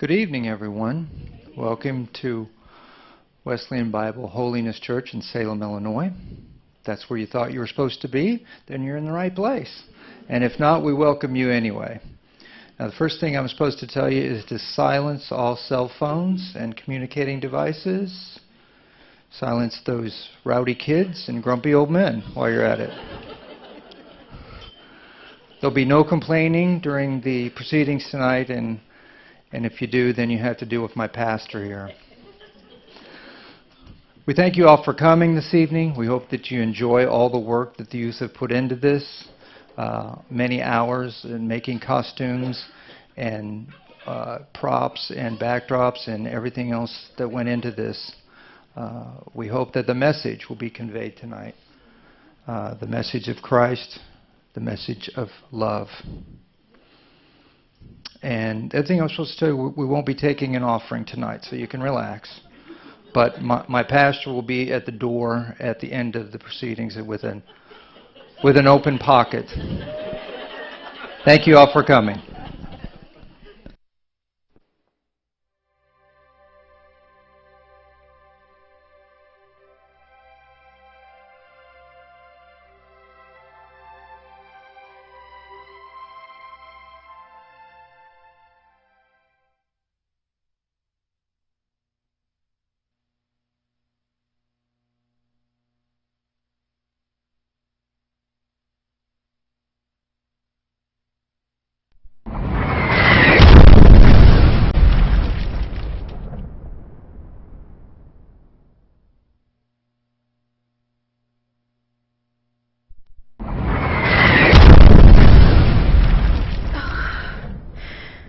Good evening, everyone. Welcome to Wesleyan Bible Holiness Church in Salem, Illinois. If that's where you thought you were supposed to be, then you're in the right place. And if not, we welcome you anyway. Now, the first thing I'm supposed to tell you is to silence all cell phones and communicating devices. Silence those rowdy kids and grumpy old men while you're at it. There'll be no complaining during the proceedings tonight, and if you do, then you have to deal with my pastor here. We thank you all for coming this evening. We hope that you enjoy all the work that the youth have put into this. Many hours in making costumes and props and backdrops and everything else that went into this. We hope that the message will be conveyed tonight. The message of Christ, the message of love. And the other thing I'm supposed to tell you, we won't be taking an offering tonight, so you can relax. But my pastor will be at the door at the end of the proceedings with an open pocket. Thank you all for coming.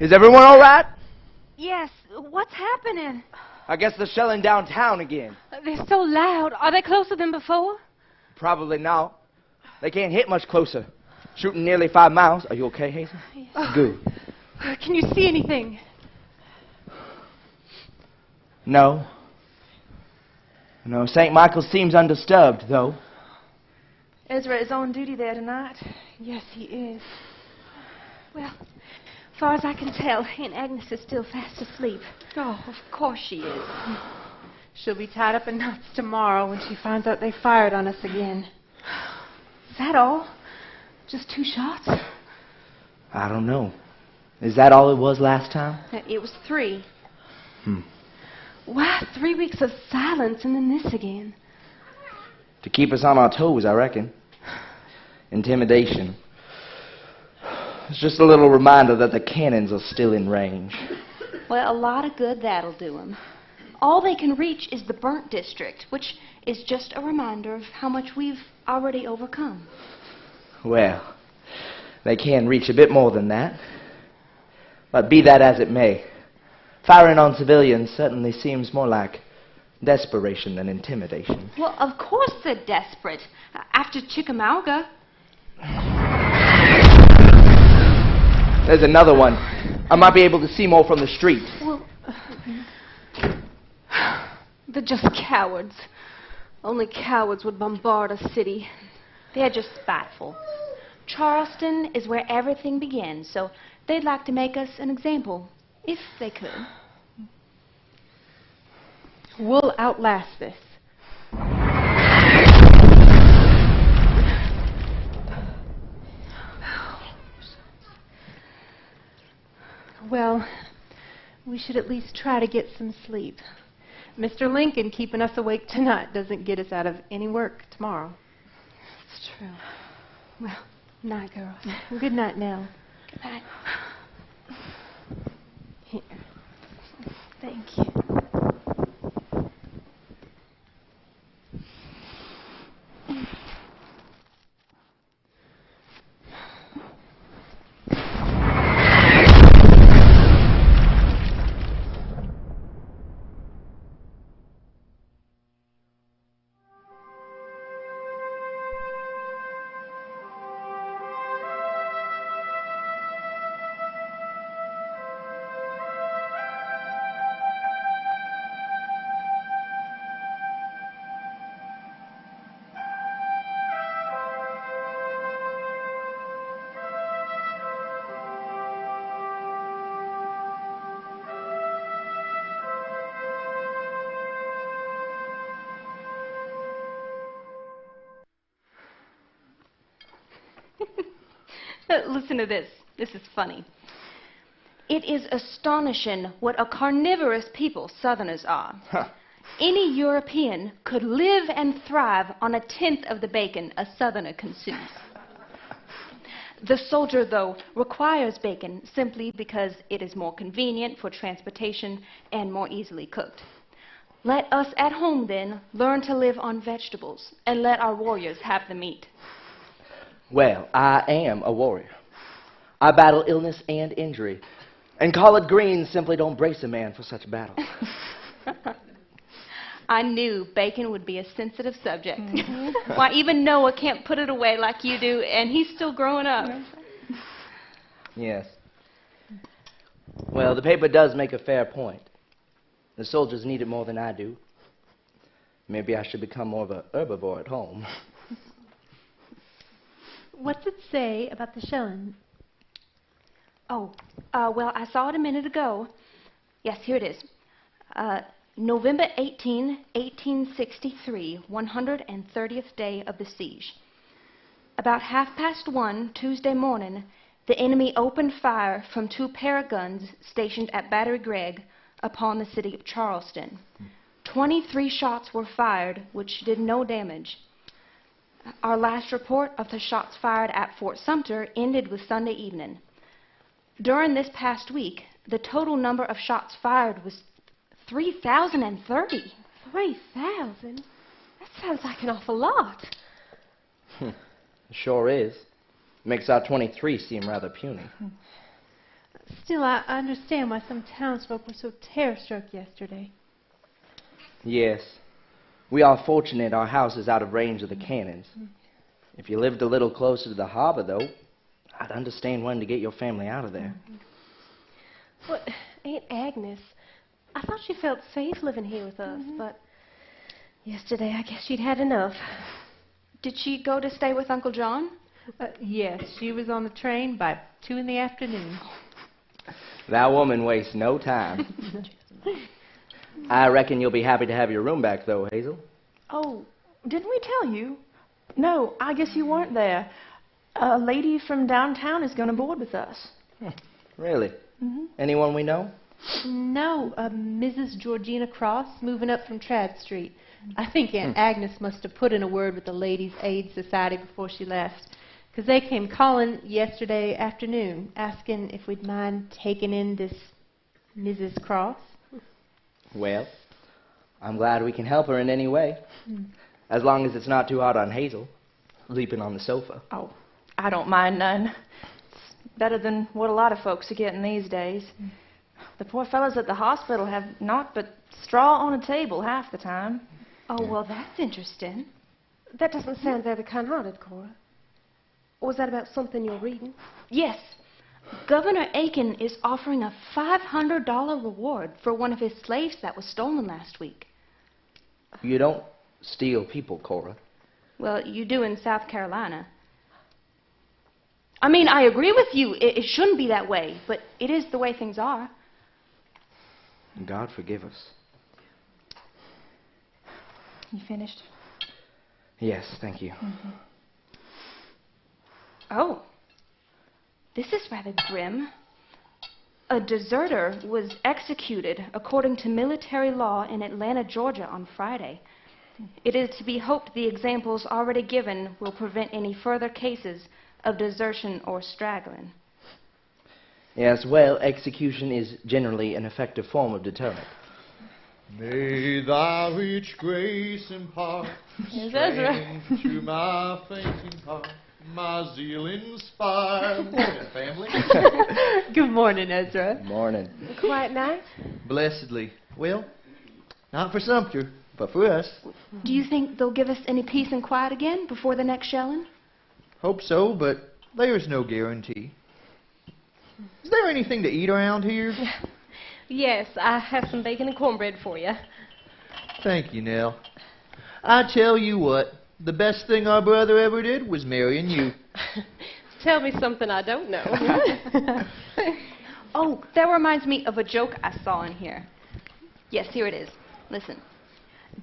Is everyone all right? Yes. What's happening? I guess they're shelling downtown again. They're so loud. Are they closer than before? Probably not. They can't hit much closer. Shooting nearly 5 miles. Are you okay, Hazel? Yes. Good. Can you see anything? No. No, St. Michael seems undisturbed, though. Ezra is on duty there tonight. Yes, he is. Well, as far as I can tell, Aunt Agnes is still fast asleep. Oh, of course she is. She'll be tied up in knots tomorrow when she finds out they fired on us again. Is that all? Just 2 shots? I don't know. Is that all it was last time? It was 3. Why 3 weeks of silence and then this again? To keep us on our toes, I reckon. Intimidation. It's just a little reminder that the cannons are still in range. Well, a lot of good that'll do them. All they can reach is the burnt district, which is just a reminder of how much we've already overcome. Well, they can reach a bit more than that. But be that as it may, firing on civilians certainly seems more like desperation than intimidation. Well, of course they're desperate. After Chickamauga. There's another one. I might be able to see more from the street. Well, they're just cowards. Only cowards would bombard a city. They're just spiteful. Charleston is where everything begins, so they'd like to make us an example, if they could. We'll outlast this. Well, we should at least try to get some sleep. Mr. Lincoln keeping us awake tonight doesn't get us out of any work tomorrow. That's true. Well, night, girls. Good night now. Good night. Here. Thank you. Listen to this. This is funny. It is astonishing what a carnivorous people Southerners are. Any European could live and thrive on 1/10 of the bacon a Southerner consumes. The soldier, though, requires bacon simply because it is more convenient for transportation and more easily cooked. Let us at home, then, learn to live on vegetables and let our warriors have the meat. Well, I am a warrior. I battle illness and injury, and collard greens simply don't brace a man for such battles. I knew bacon would be a sensitive subject. Why, even Noah can't put it away like you do, and he's still growing up. Yes. Well, the paper does make a fair point. The soldiers need it more than I do. Maybe I should become more of a herbivore at home. What's it say about the shelling? Oh, well, I saw it a minute ago. Yes, here it is. November 18, 1863, 130th day of the siege. About 1:30 Tuesday morning, the enemy opened fire from 2 pair of guns stationed at Battery Gregg upon the city of Charleston. 23 shots were fired, which did no damage. Our last report of the shots fired at Fort Sumter ended with Sunday evening. During this past week, the total number of shots fired was 3,030. 3,000? That sounds like an awful lot. It sure is. Makes our 23 seem rather puny. Still, I understand why some townsfolk were so terror-struck yesterday. Yes. We are fortunate our house is out of range of the cannons. If you lived a little closer to the harbor, though, I'd understand wanting to get your family out of there. Well, Aunt Agnes, I thought she felt safe living here with us, but yesterday I guess she'd had enough. Did she go to stay with Uncle John? Yes, she was on the train by 2 in the afternoon. That woman wastes no time. I reckon you'll be happy to have your room back, though, Hazel. Oh, didn't we tell you? No, I guess you weren't there. A lady from downtown is going to board with us. Really? Anyone we know? No, Mrs. Georgina Cross, moving up from Trad Street. I think Aunt Agnes must have put in a word with the Ladies' Aid Society before she left, because they came calling yesterday afternoon, asking if we'd mind taking in this Mrs. Cross. Well, I'm glad we can help her in any way, as long as it's not too hard on Hazel, sleeping on the sofa. Oh, I don't mind none. It's better than what a lot of folks are getting these days. The poor fellows at the hospital have naught but straw on a table half the time. Oh, well, that's interesting. That doesn't sound very kind-hearted, Cora. Or was that about something you're reading? Yes. Governor Aiken is offering a $500 reward for one of his slaves that was stolen last week. You don't steal people, Cora. Well, you do in South Carolina. I mean, I agree with you. It shouldn't be that way, but it is the way things are. God forgive us. You finished? Yes, thank you. Oh, this is rather grim. A deserter was executed according to military law in Atlanta, Georgia on Friday. It is to be hoped the examples already given will prevent any further cases of desertion or straggling. Yes, well, execution is generally an effective form of deterrent. May thy rich grace impart strength to my fainting heart, my zeal inspire. Morning, family. Good morning, Ezra. Morning. A quiet night? Blessedly. Well, not for Sumter, but for us. Do you think they'll give us any peace and quiet again before the next shelling? Hope so, but there's no guarantee. Is there anything to eat around here? Yes, I have some bacon and cornbread for you. Thank you, Nell. I tell you what, the best thing our brother ever did was marrying you. Tell me something I don't know. Oh, that reminds me of a joke I saw in here. Yes, here it is. Listen.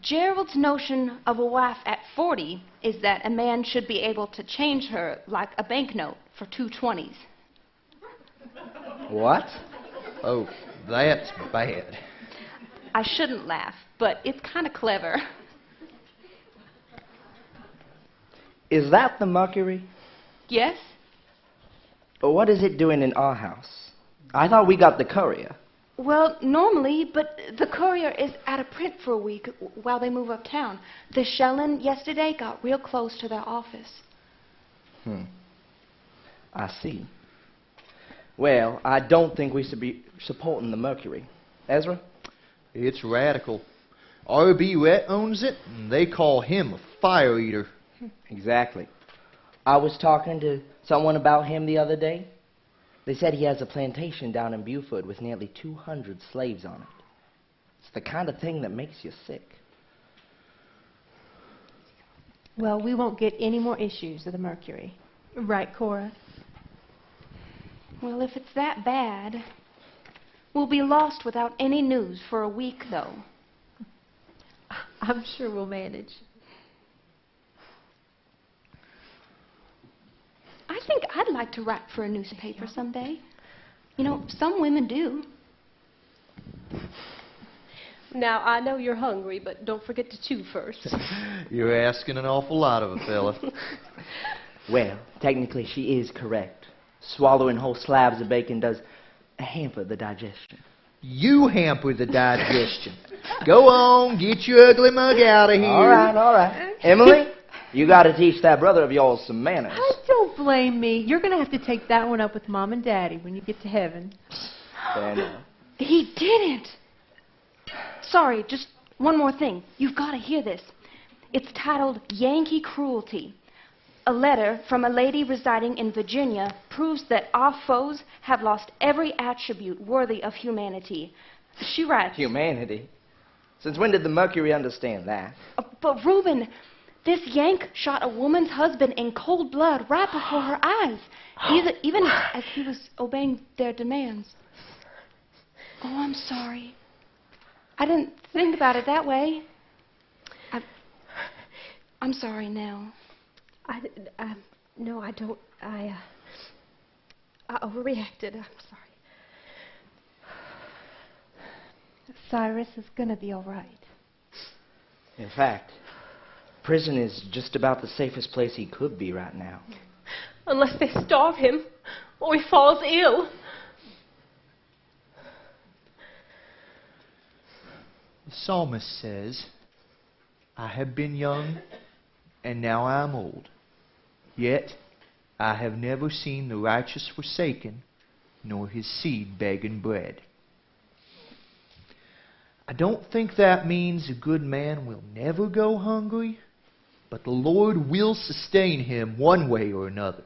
Gerald's notion of a wife at 40 is that a man should be able to change her like a banknote for 2 20s. What? Oh, that's bad. I shouldn't laugh, but it's kind of clever. Is that the Mercury? Yes? Or what is it doing in our house? I thought we got the Courier. Well, normally, but the Courier is out of print for a week while they move uptown. The Shellen yesterday got real close to their office. I see. Well, I don't think we should be supporting the Mercury. Ezra? It's radical. R.B. Rhett owns it, and they call him a fire eater. Exactly. I was talking to someone about him the other day. They said he has a plantation down in Beaufort with nearly 200 slaves on it. It's the kind of thing that makes you sick. Well, we won't get any more issues of the Mercury. Right, Cora? Well, if it's that bad, we'll be lost without any news for a week, though. I'm sure we'll manage. I think I'd like to write for a newspaper someday. You know, some women do. Now, I know you're hungry, but don't forget to chew first. You're asking an awful lot of a fella. Well, technically she is correct. Swallowing whole slabs of bacon does hamper the digestion. You hamper the digestion. Go on, get your ugly mug out of here. All right. Emily, you got to teach that brother of yours some manners. Don't blame me. You're going to have to take that one up with Mom and Daddy when you get to heaven. Fair enough. He didn't. Sorry, just one more thing. You've got to hear this. It's titled Yankee Cruelty. A letter from a lady residing in Virginia proves that our foes have lost every attribute worthy of humanity. She writes... Humanity? Since when did the Mercury understand that? But Reuben, this Yank shot a woman's husband in cold blood right before her eyes, even as he was obeying their demands. Oh, I'm sorry. I didn't think about it that way. I'm sorry now. No, I don't. I overreacted. I'm sorry. Cyrus is going to be all right. In fact, prison is just about the safest place he could be right now. Unless they starve him or he falls ill. The psalmist says, I have been young, and now I am old. Yet I have never seen the righteous forsaken, nor his seed begging bread. I don't think that means a good man will never go hungry, but the Lord will sustain him one way or another.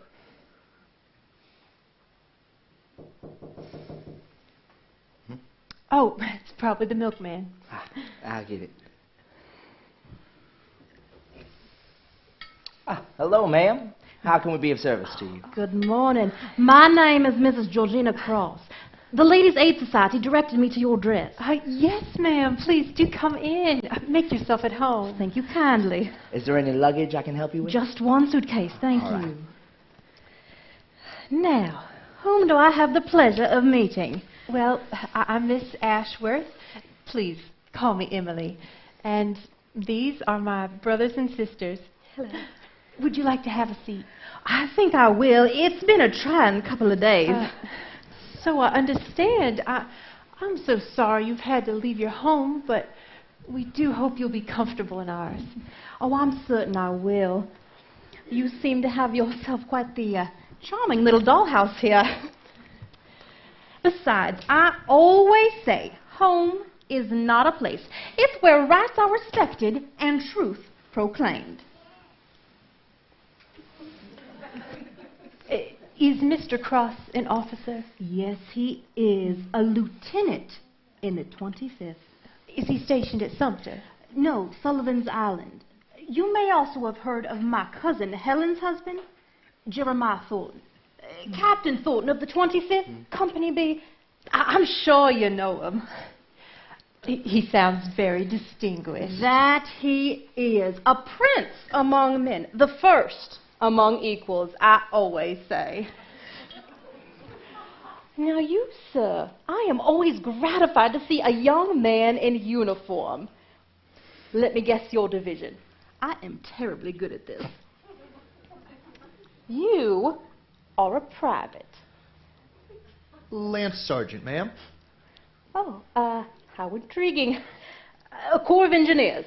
Oh, it's probably the milkman. I'll get it. Hello, ma'am. How can we be of service to you? Good morning. My name is Mrs. Georgina Cross. The Ladies' Aid Society directed me to your address. Yes, ma'am. Please do come in. Make yourself at home. Thank you kindly. Is there any luggage I can help you with? Just one suitcase, thank All you. right. Now, whom do I have the pleasure of meeting? Well, I'm Miss Ashworth. Please call me Emily. And these are my brothers and sisters. Hello. Would you like to have a seat? I think I will. It's been a trying couple of days. So I understand. I'm so sorry you've had to leave your home, but we do hope you'll be comfortable in ours. Oh, I'm certain I will. You seem to have yourself quite the charming little dollhouse here. Besides, I always say home is not a place. It's where rights are respected and truth proclaimed. Is Mr. Cross an officer? Yes, he is a lieutenant in the 25th. Is he stationed at Sumter? No, Sullivan's Island. You may also have heard of my cousin Helen's husband, Jeremiah Thornton. Captain Thornton of the 25th, Company B. I'm sure you know him. He sounds very distinguished. That he is. A prince among men. The first among equals, I always say. Now you, sir, I am always gratified to see a young man in uniform. Let me guess your division. I am terribly good at this. You are a private. Lance Sergeant, ma'am. Oh, how intriguing. A Corps of Engineers.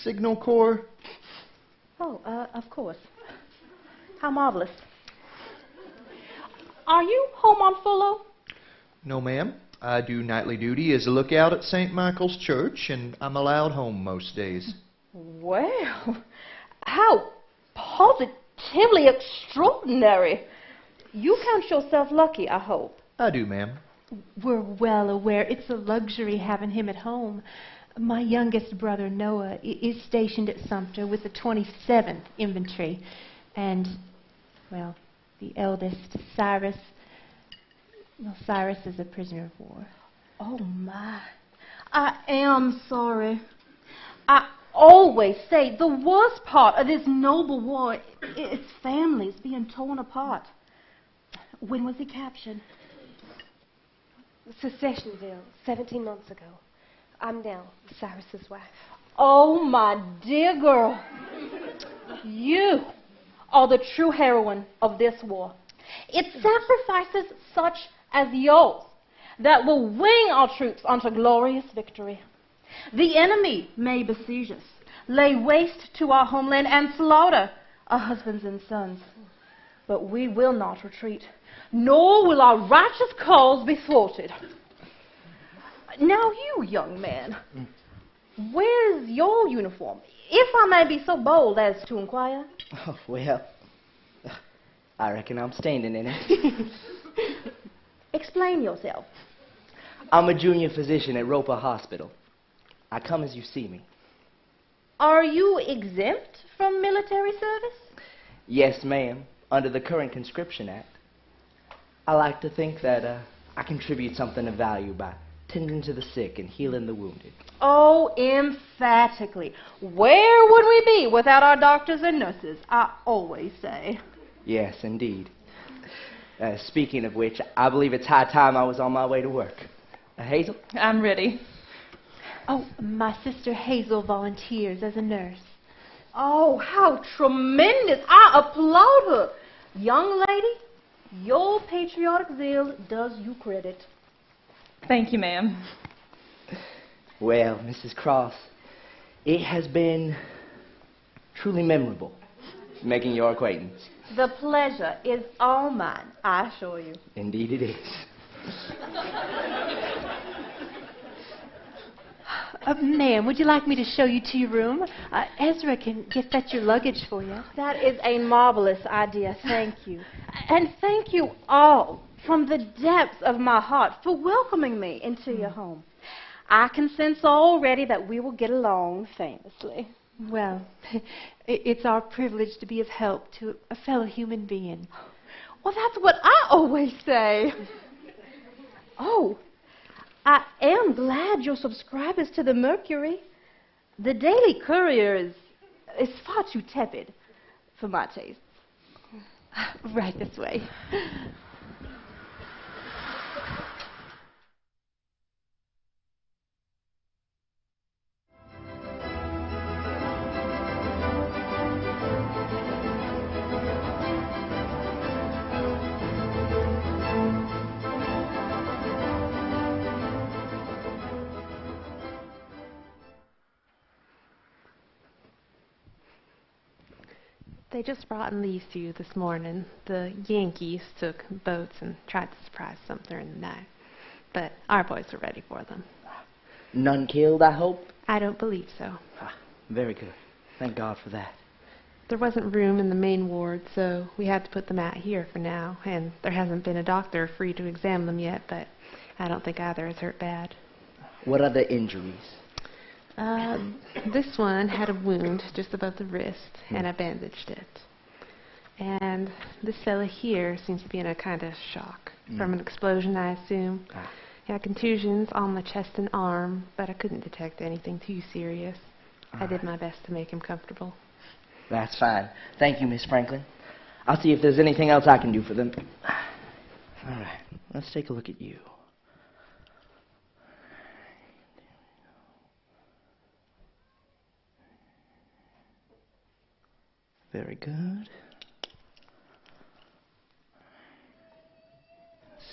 Signal Corps. Oh, of course. How marvelous. Are you home on furlough? No, ma'am. I do nightly duty as a lookout at St. Michael's Church, and I'm allowed home most days. Well, how positively extraordinary. You count yourself lucky, I hope. I do, ma'am. We're well aware it's a luxury having him at home. My youngest brother, Noah, is stationed at Sumter with the 27th Infantry. And, well, the eldest, Cyrus, well, Cyrus is a prisoner of war. Oh, my. I am sorry. I always say the worst part of this noble war is families being torn apart. When was he captured? Secessionville, 17 months ago. I'm now Cyrus's wife. Oh, my dear girl. You are the true heroine of this war. It's sacrifices such as yours that will wing our troops onto glorious victory. The enemy may besiege us, lay waste to our homeland, and slaughter our husbands and sons. But we will not retreat, nor will our righteous cause be thwarted. Now you, young man, where's your uniform, if I may be so bold as to inquire? Oh, well, I reckon I'm standing in it. Explain yourself. I'm a junior physician at Roper Hospital. I come as you see me. Are you exempt from military service? Yes, ma'am, under the current conscription act. I like to think that I contribute something of value by tending to the sick and healing the wounded. Oh, emphatically. Where would we be without our doctors and nurses? I always say. Yes, indeed. Speaking of which, I believe it's high time I was on my way to work. Hazel? I'm ready. Oh, my sister Hazel volunteers as a nurse. Oh, how tremendous. I applaud her. Young lady, your patriotic zeal does you credit. Thank you, ma'am. Well, Mrs. Cross, it has been truly memorable making your acquaintance. The pleasure is all mine, I assure you. Indeed it is. Ma'am, would you like me to show you to your room? Ezra can get fetch your luggage for you. That is a marvelous idea, thank you. And thank you all from the depths of my heart for welcoming me into your home. I can sense already that we will get along famously. Well, it's our privilege to be of help to a fellow human being. Well, that's what I always say. Oh, I am glad you're subscribers to the Mercury. The Daily Courier is far too tepid for my taste. Right this way. They just brought in these to you this morning. The Yankees took boats and tried to surprise Sumter in the night. But our boys were ready for them. None killed, I hope? I don't believe so. Very good. Thank God for that. There wasn't room in the main ward, so we had to put them out here for now. And there hasn't been a doctor free to examine them yet, but I don't think either is hurt bad. What are the injuries? This one had a wound just above the wrist, and I bandaged it. And this fella here seems to be in a kind of shock from an explosion, I assume. Yeah, contusions on the chest and arm, but I couldn't detect anything too serious. I did my best to make him comfortable. That's fine. Thank you, Miss Franklin. I'll see if there's anything else I can do for them. All right, let's take a look at you. Very good.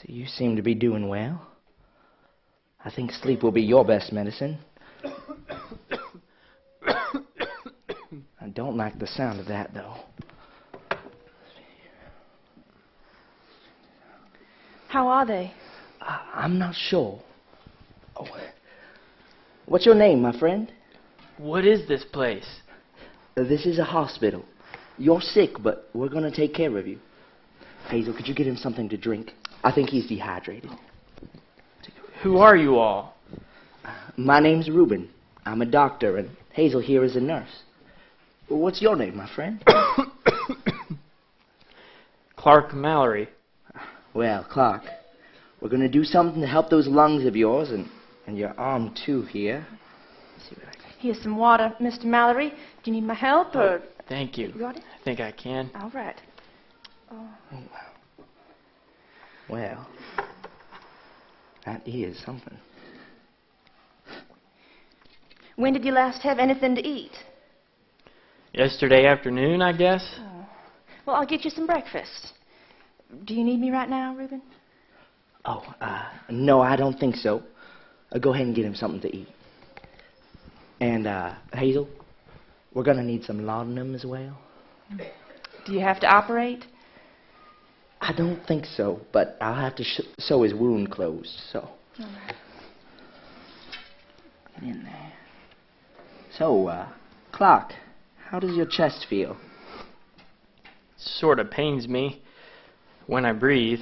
See, you seem to be doing well. I think sleep will be your best medicine. I don't like the sound of that, though. How are they? I'm not sure. Oh. What's your name, my friend? What is this place? This is a hospital. You're sick, but we're going to take care of you. Hazel, could you get him something to drink? I think he's dehydrated. Who are you all? My name's Reuben. I'm a doctor, and Hazel here is a nurse. What's your name, my friend? Clark Mallory. Well, Clark, we're going to do something to help those lungs of yours and your arm, too, here. Let's see what I can... Here's some water, Mr. Mallory. Do you need my help, or... Thank you. You got it? I think I can. All right. Oh, well, that is something. When did you last have anything to eat? Yesterday afternoon, I guess. Oh. Well, I'll get you some breakfast. Do you need me right now, Reuben? Oh, no, I don't think so. Go ahead and get him something to eat. And, Hazel, we're going to need some laudanum as well. Do you have to operate? I don't think so, but I'll have to sew his wound closed, so. All right. Get in there. So, Clark, how does your chest feel? Sort of pains me when I breathe.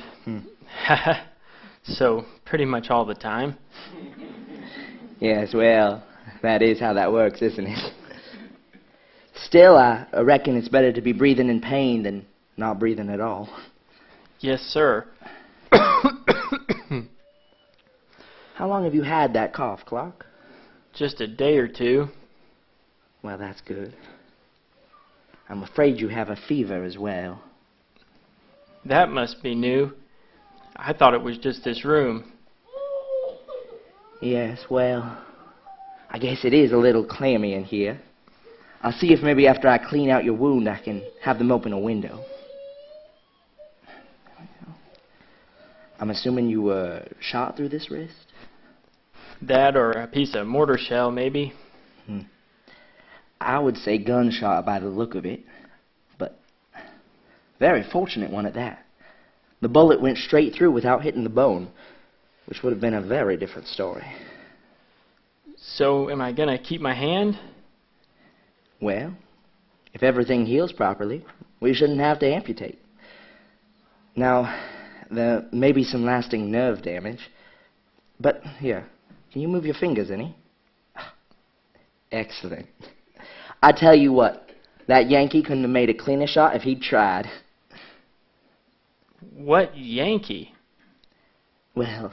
So, pretty much all the time. Yes, well, that is how that works, isn't it? Still, I reckon it's better to be breathing in pain than not breathing at all. Yes, sir. How long have you had that cough, Clark? Just a day or two. Well, that's good. I'm afraid you have a fever as well. That must be new. I thought it was just this room. Yes, well, I guess it is a little clammy in here. I'll see if maybe after I clean out your wound I can have them open a window. I'm assuming you were shot through this wrist? That or a piece of mortar shell, maybe. I would say gunshot by the look of it, but very fortunate one at that. The bullet went straight through without hitting the bone, which would have been a very different story. So, am I going to keep my hand? Well, if everything heals properly, we shouldn't have to amputate. Now, there may be some lasting nerve damage, but here, can you move your fingers any? Excellent. I tell you what, that Yankee couldn't have made a cleaner shot if he'd tried. What Yankee? Well,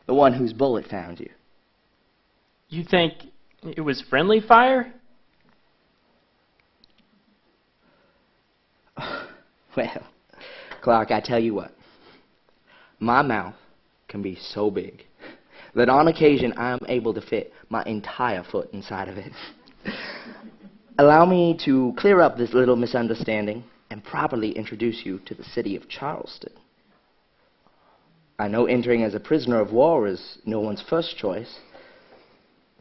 the one whose bullet found you. You think it was friendly fire? Well, Clark, I tell you what. My mouth can be so big that on occasion I'm able to fit my entire foot inside of it. Allow me to clear up this little misunderstanding and properly introduce you to the city of Charleston. I know entering as a prisoner of war is no one's first choice,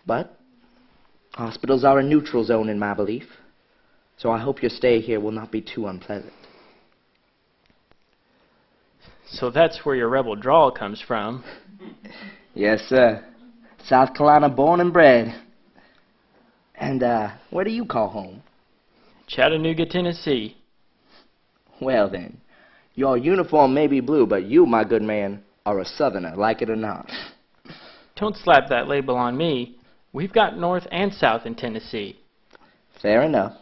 but hospitals are a neutral zone in my belief, so I hope your stay here will not be too unpleasant. So that's where your rebel drawl comes from. Yes, sir. South Carolina born and bred. And, where do you call home? Chattanooga, Tennessee. Well, then, your uniform may be blue, but you, my good man, are a Southerner, like it or not. Don't slap that label on me. We've got North and South in Tennessee. Fair enough.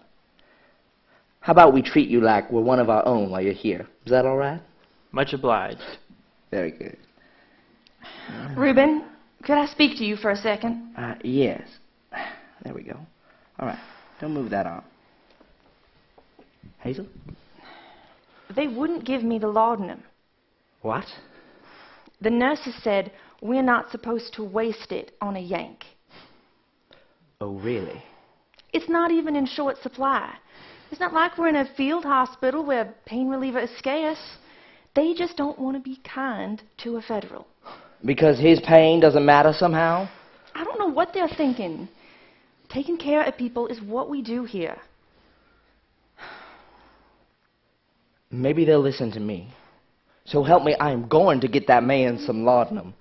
How about we treat you like we're one of our own while you're here? Is that all right? Much obliged. Very good. Reuben, could I speak to you for a second? Yes. There we go. All right. Don't move that arm. Hazel? They wouldn't give me the laudanum. What? The nurses said we're not supposed to waste it on a yank. Oh, really? It's not even in short supply. It's not like we're in a field hospital where pain reliever is scarce. They just don't want to be kind to a federal. Because his pain doesn't matter somehow? I don't know what they're thinking. Taking care of people is what we do here. Maybe they'll listen to me. So help me, I am going to get that man some laudanum.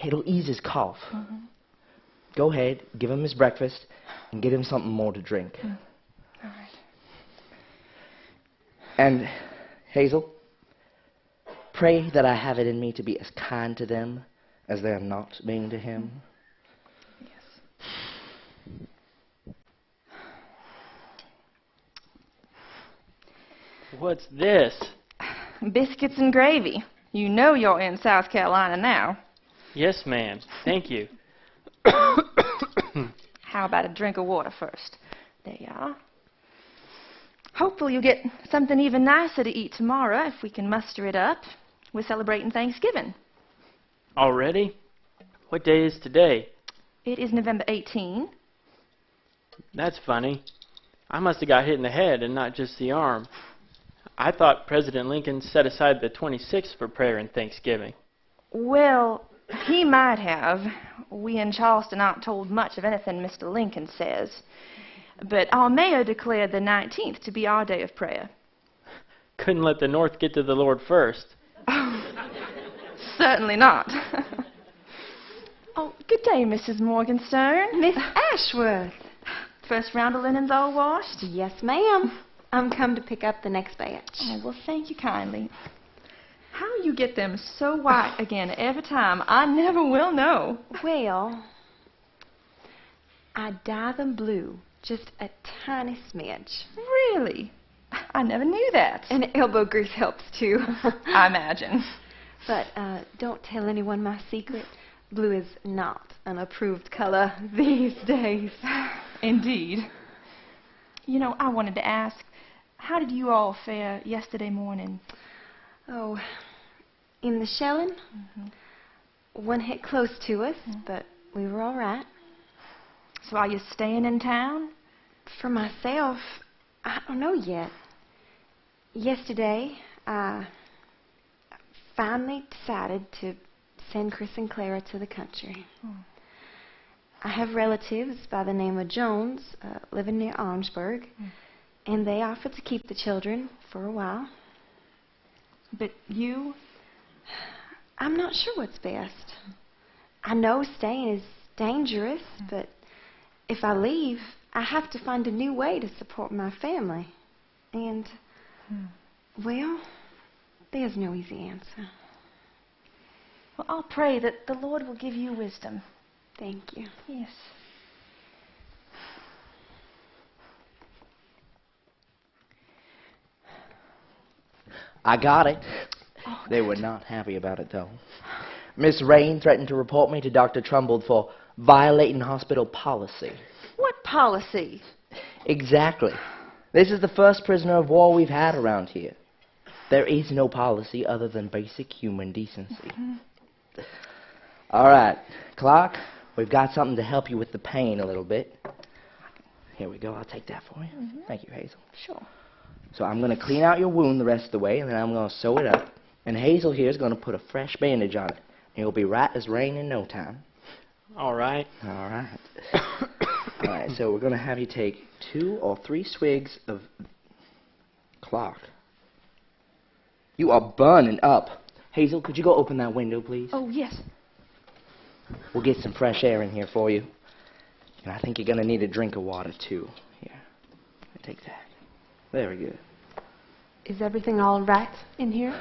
It'll ease his cough. Mm-hmm. Go ahead, give him his breakfast, and get him something more to drink. All right. And, Hazel, pray that I have it in me to be as kind to them as they are not being to him. What's this? Biscuits and gravy. You know you're in South Carolina now. Yes, ma'am. Thank you. How about a drink of water first? There you are. Hopefully you'll get something even nicer to eat tomorrow if we can muster it up. We're celebrating Thanksgiving. Already? What day is today? It is November 18. That's funny. I must have got hit in the head and not just the arm. I thought President Lincoln set aside the 26th for prayer and Thanksgiving. Well, he might have. We in Charleston aren't told much of anything Mr. Lincoln says. But our mayor declared the 19th to be our day of prayer. Couldn't let the North get to the Lord first. Certainly not. Oh, good day, Mrs. Morganstone. Miss Ashworth. First round of linens all washed? Yes, ma'am. I'm come to pick up the next batch. Oh, well, thank you kindly. How you get them so white again every time, I never will know. Well, I dye them blue, just a tiny smidge. Really? I never knew that. And elbow grease helps, too. I imagine. But don't tell anyone my secret. Blue is not an approved color these days. Indeed. You know, I wanted to ask, how did you all fare yesterday morning? Oh, in the shelling? Mm-hmm. One hit close to us, but we were all right. So are you staying in town? For myself, I don't know yet. Yesterday, I finally decided to send Chris and Clara to the country. I have relatives by the name of Jones living near Orangeburg, and they offered to keep the children for a while. But you? I'm not sure what's best. I know staying is dangerous, but if I leave, I have to find a new way to support my family. And, well, there's no easy answer. Well, I'll pray that the Lord will give you wisdom. Thank you. Yes. I got it. Oh, they were not happy about it, though. Miss Rain threatened to report me to Dr. Trumbull for violating hospital policy. What policy? Exactly. This is the first prisoner of war we've had around here. There is no policy other than basic human decency. All right, Clark, we've got something to help you with the pain a little bit. Here we go. I'll take that for you. Thank you, Hazel. Sure. So I'm going to clean out your wound the rest of the way, and then I'm going to sew it up. And Hazel here is going to put a fresh bandage on it. And you'll be right as rain in no time. All right. All right. All right, so we're going to have you take 2 or 3 swigs of... Clark. You are burning up. Hazel, could you go open that window, please? Oh, yes. We'll get some fresh air in here for you. And I think you're going to need a drink of water, too. Here, take that. Very good. Is everything all right in here?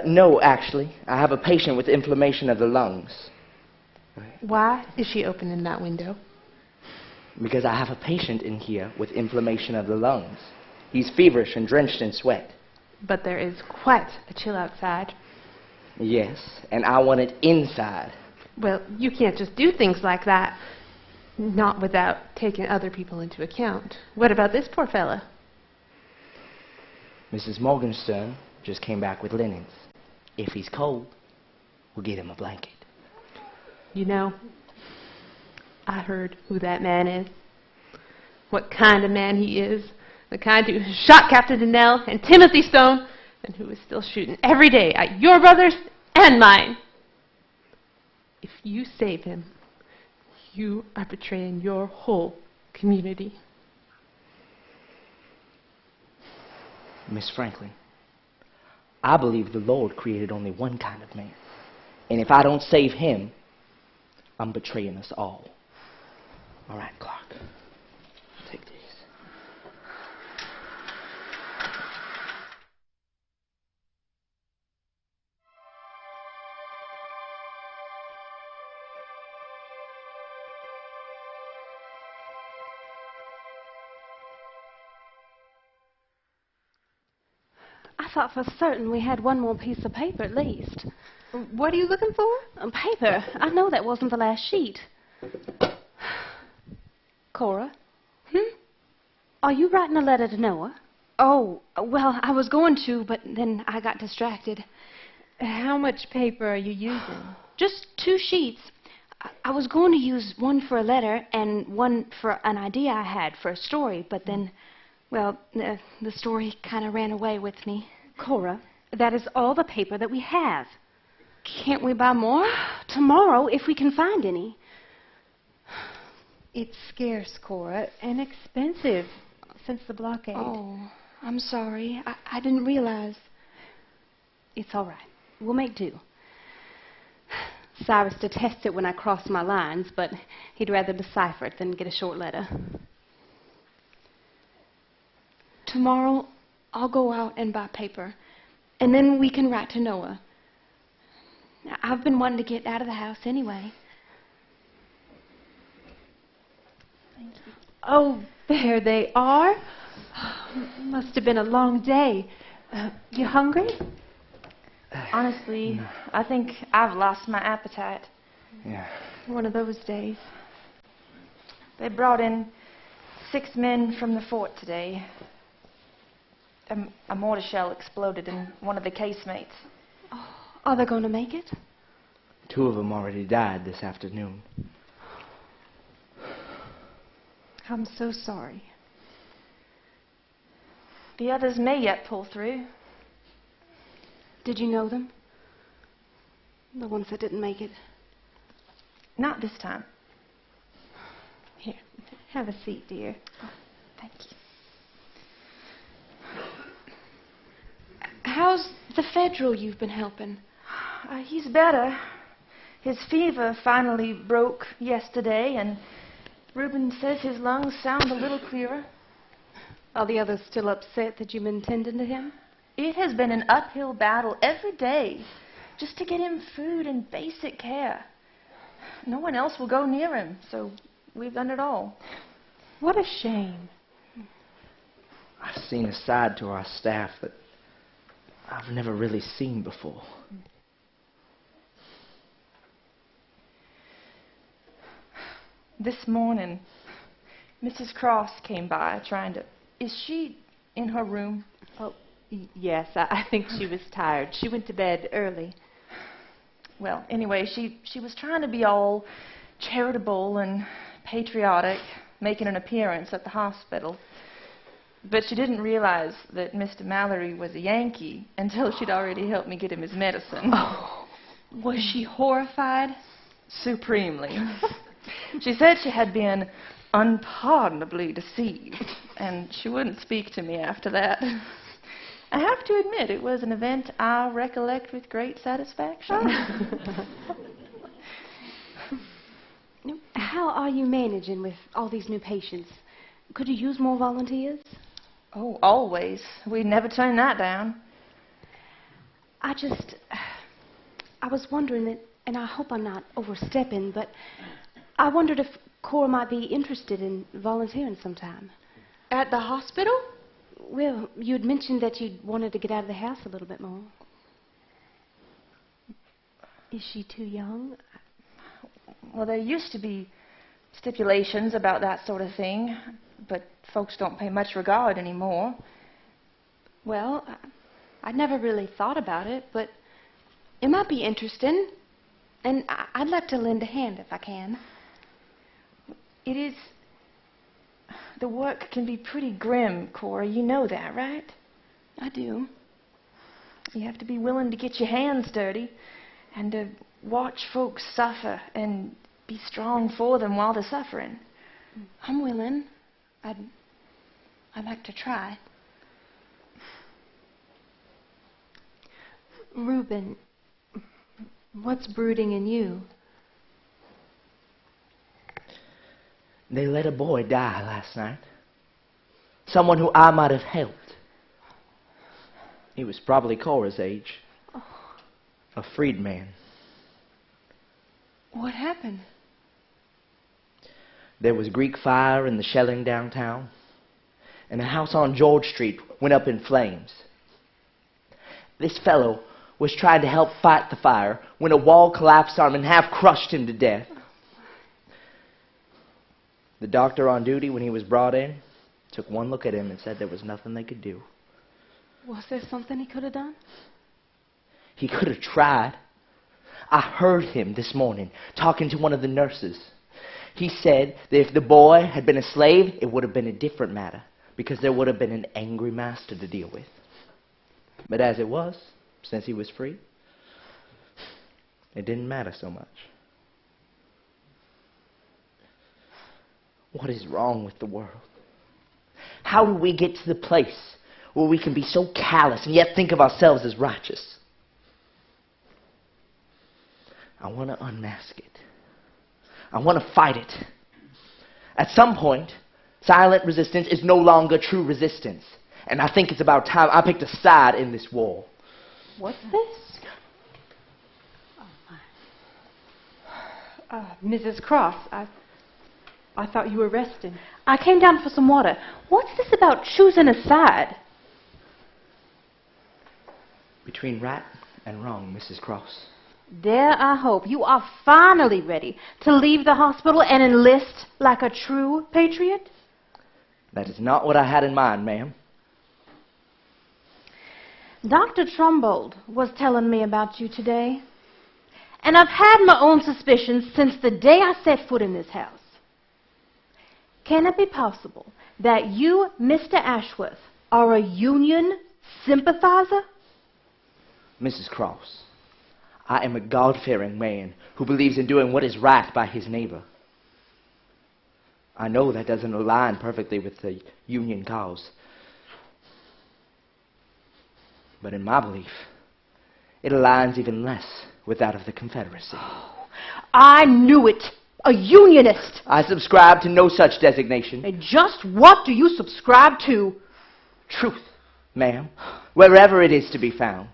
No, actually. I have a patient with inflammation of the lungs. Why is she opening that window? Because I have a patient in here with inflammation of the lungs. He's feverish and drenched in sweat. But there is quite a chill outside. Yes, and I want it inside. Well, you can't just do things like that. Not without taking other people into account. What about this poor fella? Mrs. Morgenstern just came back with linens. If he's cold, we'll get him a blanket. You know, I heard who that man is. What kind of man he is. The kind who shot Captain Donnell and Timothy Stone, and who is still shooting every day at your brothers and mine. If you save him, you are betraying your whole community. Miss Franklin, I believe the Lord created only one kind of man. And if I don't save him, I'm betraying us all. All right, Clark. Take these. I thought for certain we had one more piece of paper at least. What are you looking for? Paper. I know that wasn't the last sheet. Cora? Are you writing a letter to Noah? Oh, well, I was going to, but then I got distracted. How much paper are you using? Just 2 sheets. I was going to use one for a letter and one for an idea I had for a story, but then, well, the story kind of ran away with me. Cora, that is all the paper that we have. Can't we buy more? Tomorrow, if we can find any. It's scarce, Cora, and expensive since the blockade. Oh, I'm sorry. I didn't realize. It's all right. We'll make do. Cyrus detests it when I cross my lines, but he'd rather decipher it than get a short letter. Tomorrow, I'll go out and buy paper, and then we can write to Noah. I've been wanting to get out of the house anyway. Thank you. Oh, there they are. Must have been a long day. You hungry? Honestly, I think I've lost my appetite. Yeah. One of those days. They brought in 6 men from the fort today. A mortar shell exploded in one of the casemates. Oh, are they going to make it? 2 of them already died this afternoon. I'm so sorry. The others may yet pull through. Did you know them? The ones that didn't make it? Not this time. Here, have a seat, dear. Oh, thank you. How's the federal you've been helping? He's better. His fever finally broke yesterday, and Reuben says his lungs sound a little clearer. Are the others still upset that you've been tending to him? It has been an uphill battle every day just to get him food and basic care. No one else will go near him, so we've done it all. What a shame. I've seen a side to our staff that I've never really seen before. This morning, Mrs. Cross came by trying to... Is she in her room? Oh, yes, I think she was tired. She went to bed early. Well, anyway, she was trying to be all charitable and patriotic, making an appearance at the hospital. But she didn't realize that Mr. Mallory was a Yankee until she'd already helped me get him his medicine. Oh, was she horrified? Supremely. She said she had been unpardonably deceived, and she wouldn't speak to me after that. I have to admit, it was an event I recollect with great satisfaction. How are you managing with all these new patients? Could you use more volunteers? Oh, always. We never turn that down. I was wondering, and I hope I'm not overstepping, but I wondered if Cora might be interested in volunteering sometime. At the hospital? Well, you'd mentioned that you wanted to get out of the house a little bit more. Is she too young? Well, there used to be stipulations about that sort of thing, but folks don't pay much regard anymore. Well, I never really thought about it, but it might be interesting, and I'd like to lend a hand if I can. It is... The work can be pretty grim, Cora. You know that, right? I do. You have to be willing to get your hands dirty and to watch folks suffer and be strong for them while they're suffering. I'm willing. I'd like to try. Reuben, what's brooding in you? They let a boy die last night. Someone who I might have helped. He was probably Cora's age. A freedman. What happened? There was Greek fire and the shelling downtown, and a house on George Street went up in flames. This fellow was trying to help fight the fire when a wall collapsed on him and half crushed him to death. The doctor on duty, when he was brought in, took one look at him and said there was nothing they could do. Was there something he could have done? He could have tried. I heard him this morning talking to one of the nurses. He said that if the boy had been a slave, it would have been a different matter, because there would have been an angry master to deal with. But as it was, since he was free, it didn't matter so much. What is wrong with the world? How do we get to the place where we can be so callous and yet think of ourselves as righteous? I want to unmask it. I want to fight it. At some point, silent resistance is no longer true resistance. And I think it's about time I picked a side in this war. What's this? Mrs. Cross, I thought you were resting. I came down for some water. What's this about choosing a side? Between right and wrong, Mrs. Cross. Dare I hope you are finally ready to leave the hospital and enlist like a true patriot? That is not what I had in mind, ma'am. Dr. Trumbold was telling me about you today, and I've had my own suspicions since the day I set foot in this house. Can it be possible that you, Mr. Ashworth, are a Union sympathizer? Mrs. Cross, I am a God-fearing man who believes in doing what is right by his neighbor. I know that doesn't align perfectly with the Union cause. But in my belief, it aligns even less with that of the Confederacy. Oh, I knew it! A Unionist! I subscribe to no such designation. And just what do you subscribe to? Truth, ma'am, wherever it is to be found.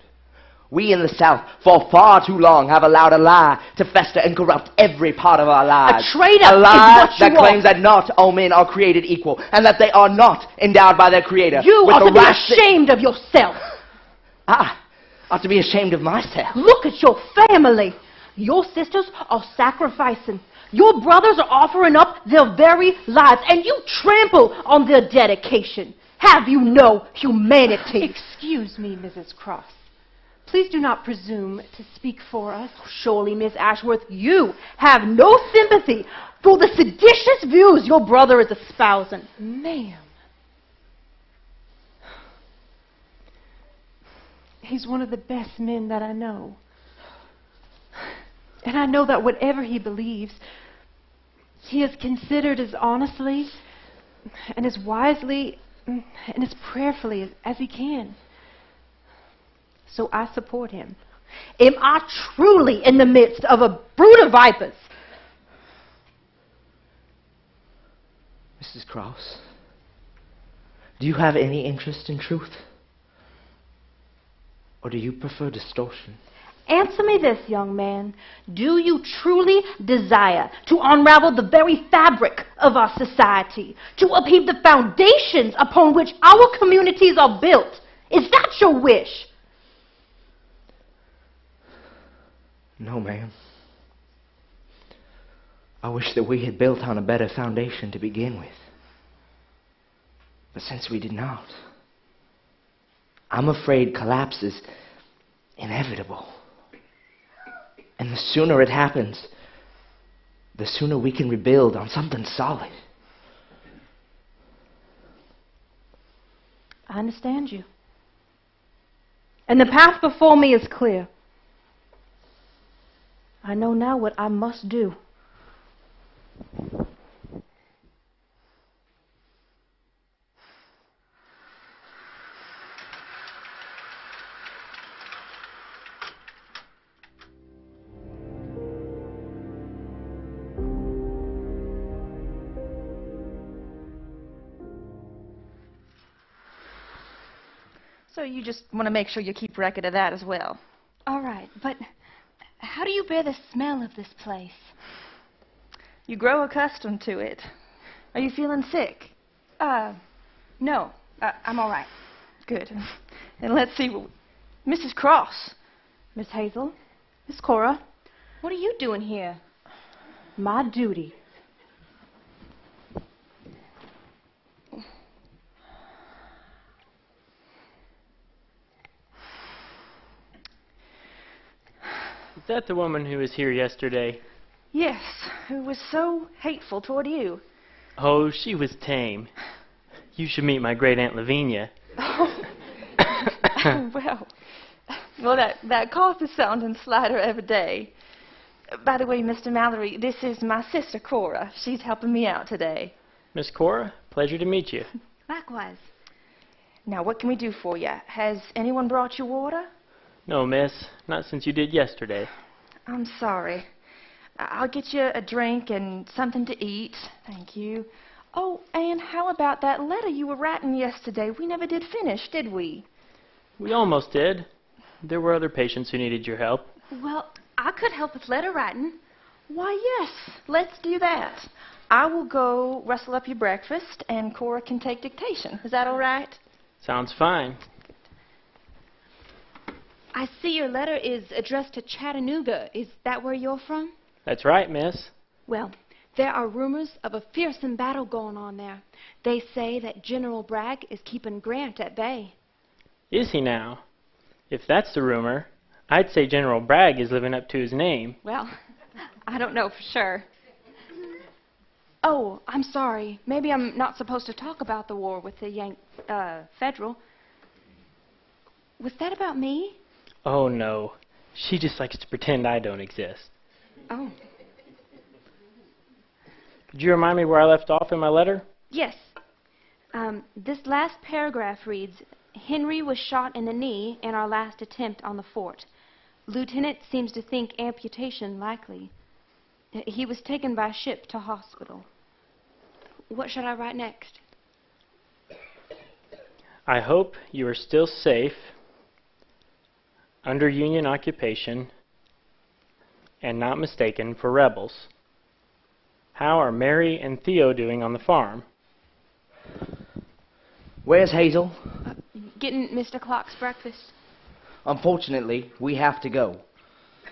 We in the South, for far too long, have allowed a lie to fester and corrupt every part of our lives. A traitor a lie is what you that claims that not all men are created equal, and that they are not endowed by their Creator. You with ought the to be right ashamed of yourself. I ought to be ashamed of myself. Look at your family. Your sisters are sacrificing. Your brothers are offering up their very lives, and you trample on their dedication. Have you no humanity? Excuse me, Mrs. Cross. Please do not presume to speak for us. Surely, Miss Ashworth, you have no sympathy for the seditious views your brother is espousing. Ma'am. He's one of the best men that I know. And I know that whatever he believes, he has considered as honestly and as wisely and as prayerfully as he can. So I support him. Am I truly in the midst of a brood of vipers? Mrs. Cross, do you have any interest in truth? Or do you prefer distortion? Answer me this, young man. Do you truly desire to unravel the very fabric of our society, to upheave the foundations upon which our communities are built? Is that your wish? No, ma'am. I wish that we had built on a better foundation to begin with. But since we did not, I'm afraid collapse is inevitable. And the sooner it happens, the sooner we can rebuild on something solid. I understand you. And the path before me is clear. I know now what I must do. So you just want to make sure you keep record of that as well. All right, but how do you bear the smell of this place? You grow accustomed to it. Are you feeling sick? No, I'm all right. Good. And let's see, Mrs. Cross. Miss Hazel, Miss Cora, What are you doing here? my duty. Is that the woman who was here yesterday? Yes, who was so hateful toward you. Oh, she was tame. You should meet my great Aunt Lavinia. Well, that cough is sounding slighter every day. By the way, Mr. Mallory, this is my sister Cora. She's helping me out today. Miss Cora, pleasure to meet you. Likewise. Now, what can we do for you? Has anyone brought you water? No, miss, not since you did yesterday. I'm sorry. I'll get you a drink and something to eat. Thank you. Oh, and how about that letter you were writing yesterday? We never did finish, did we? We almost did. There were other patients who needed your help. Well, I could help with letter writing. Why, yes. Let's do that. I will go rustle up your breakfast, and Cora can take dictation. Is that all right? Sounds fine. I see your letter is addressed to Chattanooga. Is that where you're from? That's right, miss. Well, there are rumors of a fearsome battle going on there. They say that General Bragg is keeping Grant at bay. Is he now? If that's the rumor, I'd say General Bragg is living up to his name. Well, I don't know for sure. Oh, I'm sorry. Maybe I'm not supposed to talk about the war with the Federal. Was that about me? Oh, no. She just likes to pretend I don't exist. Oh. Could you remind me where I left off in my letter? Yes. This last paragraph reads, Henry was shot in the knee in our last attempt on the fort. Lieutenant seems to think amputation likely. He was taken by ship to hospital. What should I write next? I hope you are still safe, under Union occupation, and not mistaken for rebels. How are Mary and Theo doing on the farm? Where's Hazel? Getting Mr. Clark's breakfast. Unfortunately, we have to go.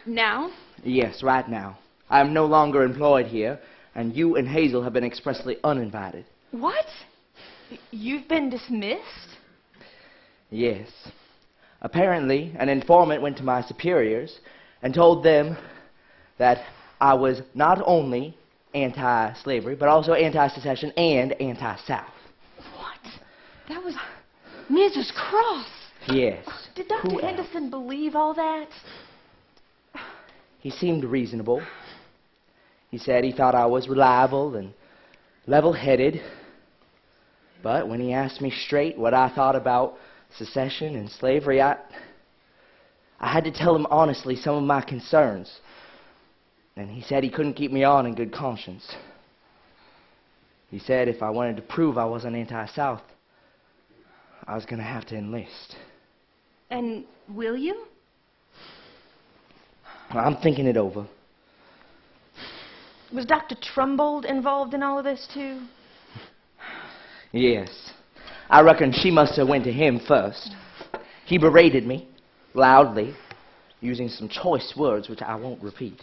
Now? Yes, right now. I am no longer employed here, and you and Hazel have been expressly uninvited. What? You've been dismissed? Yes. Apparently, an informant went to my superiors and told them that I was not only anti-slavery, but also anti-secession and anti-South. What? That was Mrs. Cross. Yes. Did Dr. Henderson believe all that? He seemed reasonable. He said he thought I was reliable and level-headed. But when he asked me straight what I thought about secession and slavery, I had to tell him honestly some of my concerns. And he said he couldn't keep me on in good conscience. He said if I wanted to prove I wasn't anti-South, I was going to have to enlist. And will you? I'm thinking it over. Was Dr. Trumbold involved in all of this, too? Yes. I reckon she must have went to him first. He berated me, loudly, using some choice words which I won't repeat.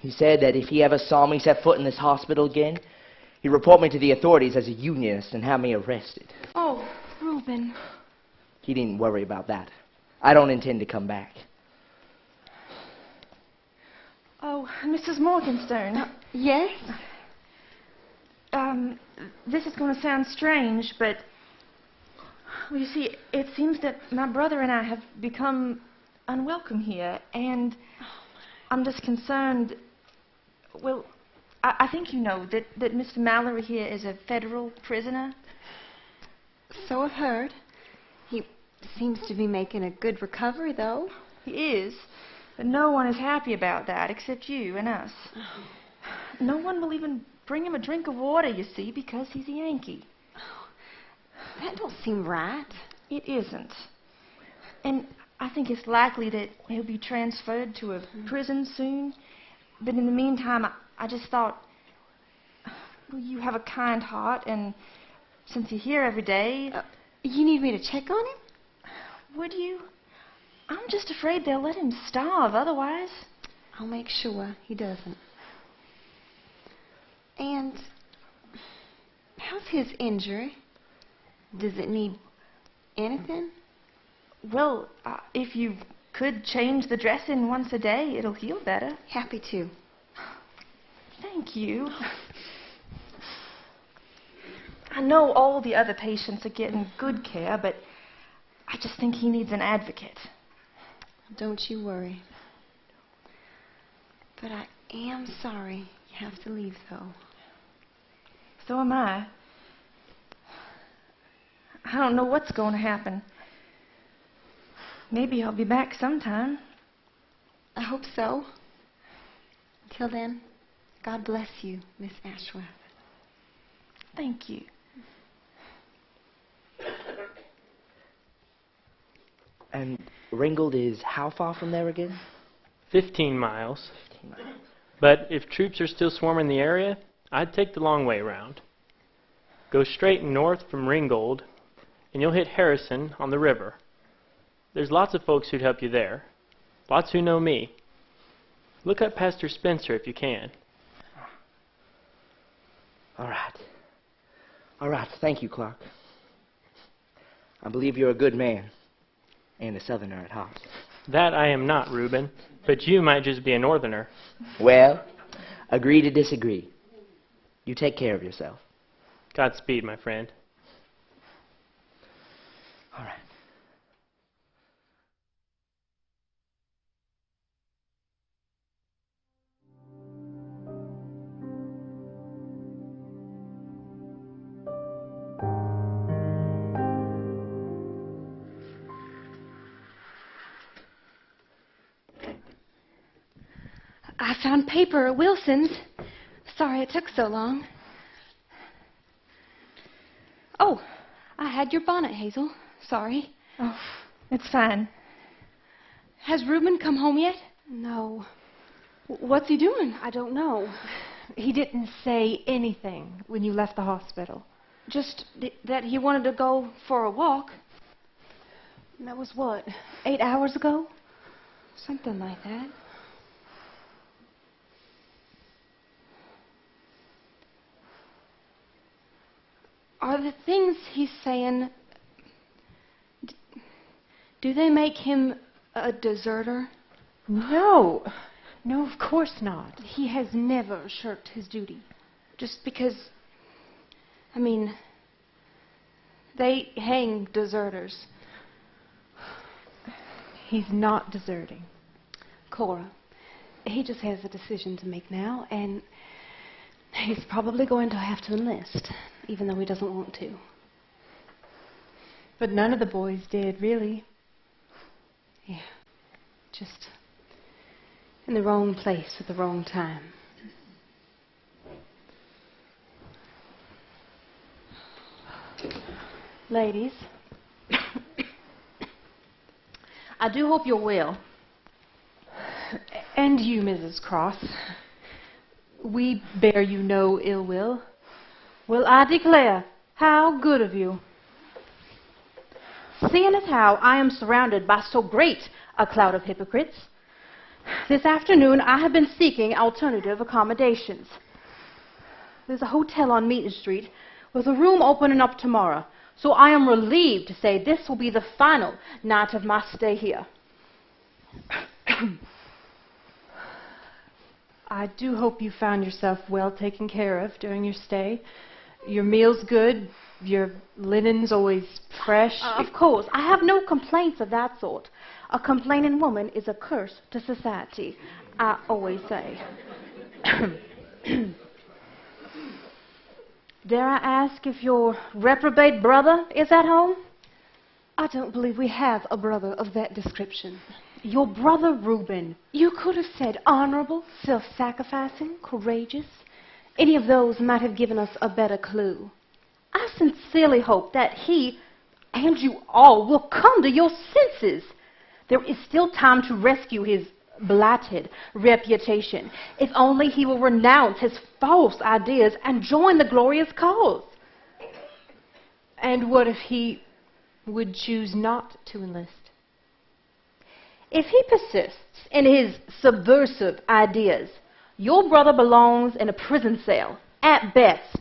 He said that if he ever saw me set foot in this hospital again, he'd report me to the authorities as a unionist and have me arrested. Oh, Reuben. He didn't worry about that. I don't intend to come back. Oh, Mrs. Morgenstern. Yes? This is going to sound strange, but, well, you see, it seems that my brother and I have become unwelcome here, and I'm just concerned. Well, I think you know that Mr. Mallory here is a federal prisoner. So I've heard. He seems to be making a good recovery, though. He is, but no one is happy about that except you and us. No one will even bring him a drink of water, you see, because he's a Yankee. That don't seem right. It isn't. And I think it's likely that he'll be transferred to a prison soon. But in the meantime, I just thought, well, you have a kind heart, and since you're here every day... You need me to check on him? Would you? I'm just afraid they'll let him starve otherwise. I'll make sure he doesn't. And how's his injury? Does it need anything? Well, if you could change the dressing once a day, it'll heal better. Happy to. Thank you. I know all the other patients are getting good care, but I just think he needs an advocate. Don't you worry. But I am sorry you have to leave, though. So am I. I don't know what's going to happen. Maybe I'll be back sometime. I hope so. Till then, God bless you, Miss Ashworth. Thank you. And Ringgold is how far from there again? 15 miles. 15 miles. But if troops are still swarming the area, I'd take the long way around. Go straight north from Ringgold, and you'll hit Harrison on the river. There's lots of folks who'd help you there. Lots who know me. Look up Pastor Spencer if you can. All right. All right. Thank you, Clark. I believe you're a good man and a Southerner at heart. That I am not, Reuben. But you might just be a Northerner. Well, agree to disagree. You take care of yourself. Godspeed, my friend. All right. I found paper at Wilson's. Sorry it took so long. Oh, I had your bonnet, Hazel. Sorry. Oh, it's fine. Has Reuben come home yet? No. What's he doing? I don't know. He didn't say anything when you left the hospital. Just that he wanted to go for a walk. That was what, 8 hours ago? Something like that. Are the things he's saying, do they make him a deserter? No. No, of course not. He has never shirked his duty. Just because, I mean, they hang deserters. He's not deserting. Cora, he just has a decision to make now, and he's probably going to have to enlist, even though he doesn't want to. But none of the boys did, really. Yeah, just in the wrong place at the wrong time. Ladies, I do hope you're well. And you, Mrs. Cross. We bear you no ill will. Well, I declare, how good of you. seeing as how I am surrounded by so great a cloud of hypocrites, this afternoon I have been seeking alternative accommodations. There's a hotel on Meaton Street with a room opening up tomorrow, so I am relieved to say this will be the final night of my stay here. I do hope you found yourself well taken care of during your stay. Your meal's good, your linen's always fresh. Of course, I have no complaints of that sort. A complaining woman is a curse to society, I always say. Dare I ask if your reprobate brother is at home? I don't believe we have a brother of that description. Your brother Reuben. You could have said honorable, self-sacrificing, courageous. Any of those might have given us a better clue. I sincerely hope that he and you all will come to your senses. There is still time to rescue his blighted reputation, if only he will renounce his false ideas and join the glorious cause. And what if he would choose not to enlist? If he persists in his subversive ideas, your brother belongs in a prison cell, at best.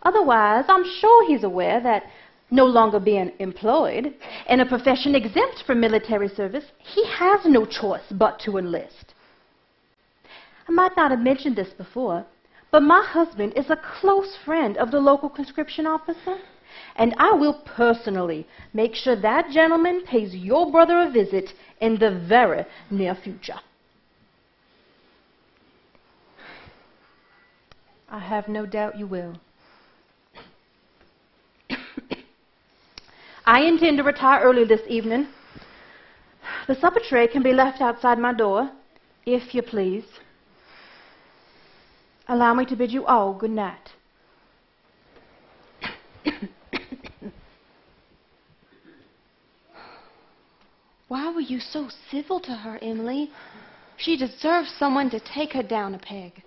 Otherwise, I'm sure he's aware that, no longer being employed in a profession exempt from military service, he has no choice but to enlist. I might not have mentioned this before, but my husband is a close friend of the local conscription officer, and I will personally make sure that gentleman pays your brother a visit in the very near future. I have no doubt you will. I intend to retire early this evening. The supper tray can be left outside my door, if you please. Allow me to bid you all good night. Why were you so civil to her, Emily? She deserves someone to take her down a peg.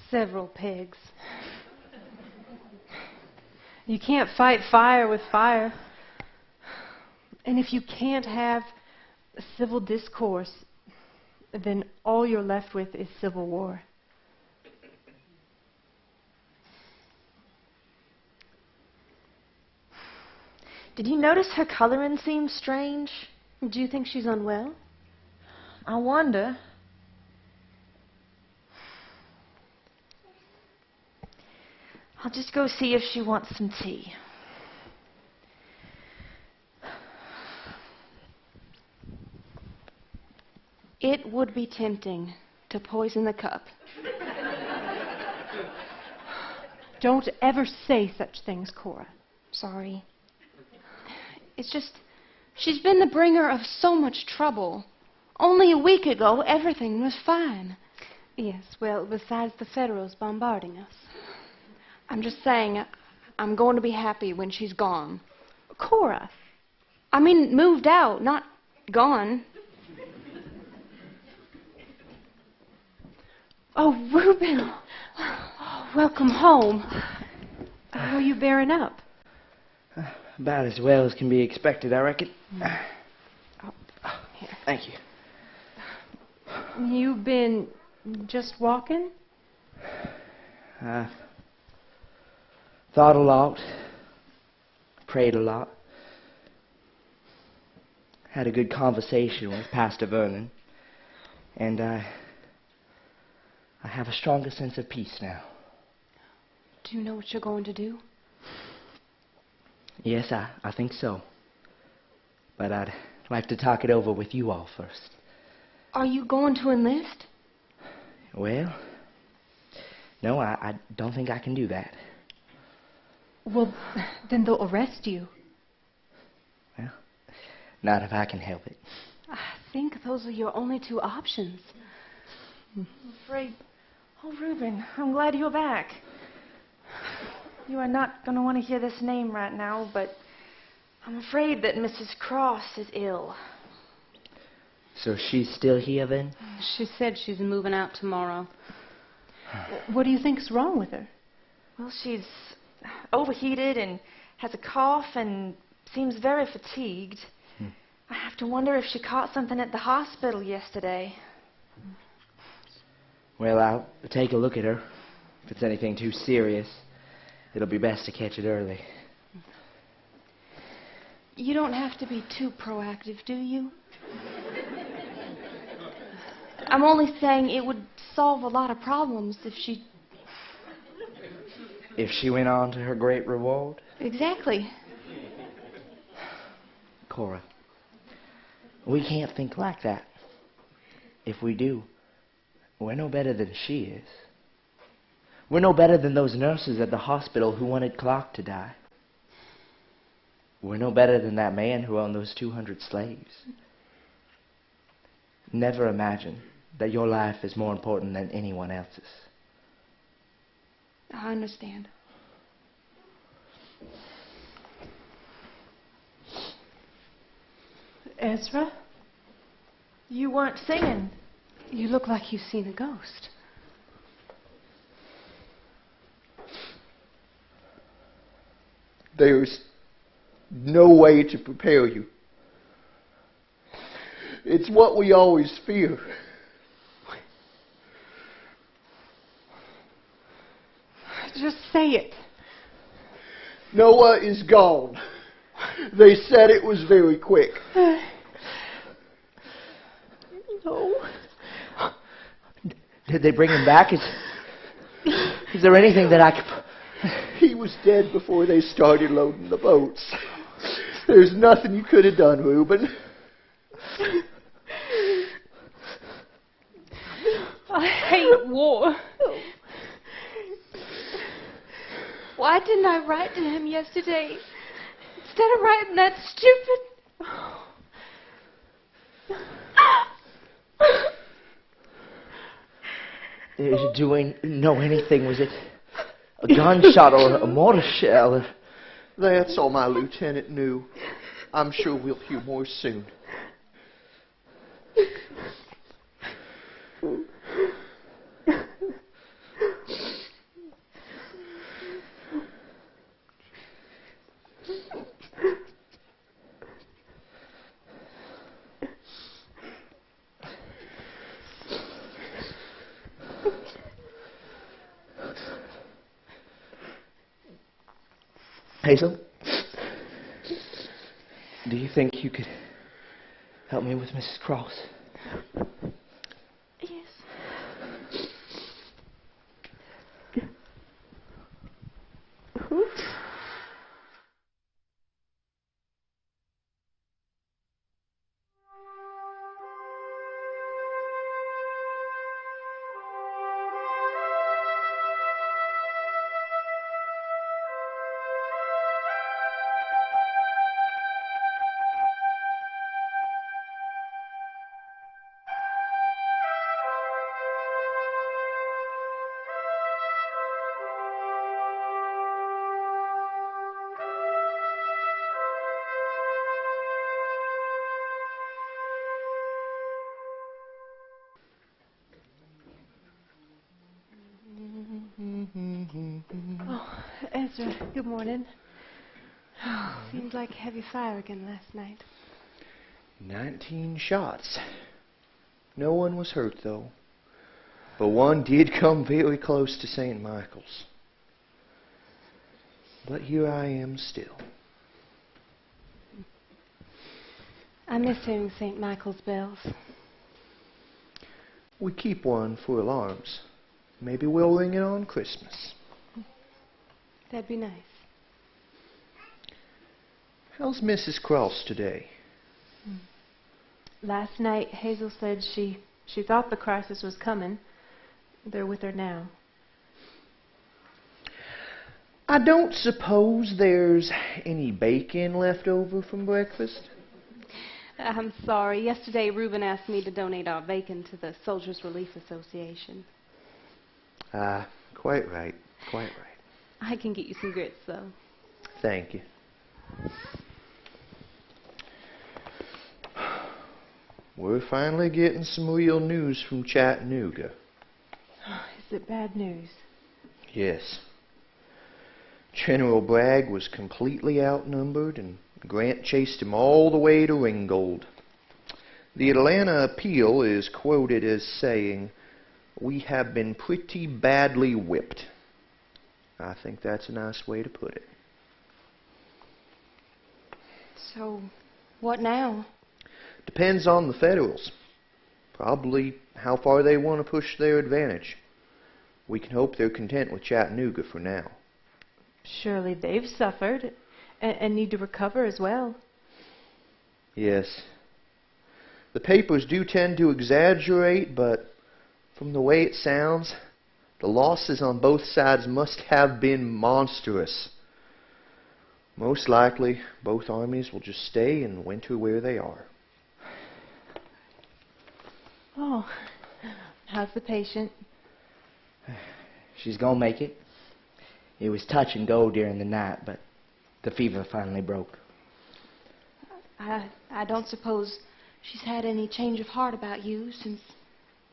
Several pegs. You can't fight fire with fire. And if you can't have civil discourse, then all you're left with is civil war. Did you notice her coloring seems strange? Do you think she's unwell? I wonder. I'll just go see if she wants some tea. It would be tempting to poison the cup. Don't ever say such things, Cora. Sorry. It's just, she's been the bringer of so much trouble. Only a week ago, everything was fine. Yes, well, besides the Federals bombarding us. I'm just saying, I'm going to be happy when she's gone. Cora. I mean, moved out, not gone. Oh, Reuben! Oh, welcome home. How are you bearing up? About as well as can be expected, I reckon. Here. Thank you. You've been just walking? I thought a lot, prayed a lot, had a good conversation with Pastor Vernon, and I have a stronger sense of peace now. Do you know what you're going to do? Yes, I think so. But I'd like to talk it over with you all first. Are you going to enlist? Well, no, I don't think I can do that. Well, then they'll arrest you. Well, not if I can help it. I think those are your only two options. I'm afraid. Oh, Reuben, I'm glad you're back. You are not going to want to hear this name right now, but I'm afraid that Mrs. Cross is ill. So she's still here then? She said she's moving out tomorrow. What do you think's wrong with her? Well, she's overheated and has a cough and seems very fatigued. I have to wonder if she caught something at the hospital yesterday. Well, I'll take a look at her. If it's anything too serious, it'll be best to catch it early. You don't have to be too proactive, do you? I'm only saying it would solve a lot of problems if she... If she went on to her great reward? Exactly. Cora, we can't think like that. If we do, we're no better than she is. We're no better than those nurses at the hospital who wanted Clark to die. We're no better than that man who owned those 200 slaves. Never imagine that your life is more important than anyone else's. I understand. Ezra? You weren't singing. You look like you've seen a ghost. There's no way to prepare you. It's what we always fear. Just say it. Noah is gone. They said it was very quick. No. Did they bring him back? Is there anything that I could... He was dead before they started loading the boats. There's nothing you could have done, Reuben. I hate war. Why didn't I write to him yesterday instead of writing that stupid... Do we know anything? Was it a gunshot or a mortar shell? That's all my lieutenant knew. I'm sure we'll hear more soon. Hazel, do you think you could help me with Mrs. Cross? Yes. Oh, Ezra, good morning. Seems like heavy fire again last night. 19 shots. No one was hurt, though. But one did come very close to St. Michael's. But here I am still. I miss hearing St. Michael's bells. We keep one for alarms. Maybe we'll ring it on Christmas. That'd be nice. How's Mrs. Cross today? Last night, Hazel said she thought the crisis was coming. They're with her now. I don't suppose there's any bacon left over from breakfast? I'm sorry. Yesterday, Reuben asked me to donate our bacon to the Soldiers Relief Association. Quite right. Quite right. I can get you some grits, though. Thank you. We're finally getting some real news from Chattanooga. Is it bad news? Yes. General Bragg was completely outnumbered and Grant chased him all the way to Ringgold. The Atlanta Appeal is quoted as saying, "We have been pretty badly whipped." I think that's a nice way to put it. So, what now? Depends on the Federals. Probably how far they want to push their advantage. We can hope they're content with Chattanooga for now. Surely they've suffered and need to recover as well. Yes. The papers do tend to exaggerate, but from the way it sounds, the losses on both sides must have been monstrous. Most likely, both armies will just stay and winter where they are. Oh, how's the patient? She's gonna make it. It was touch and go during the night, but the fever finally broke. I don't suppose she's had any change of heart about you since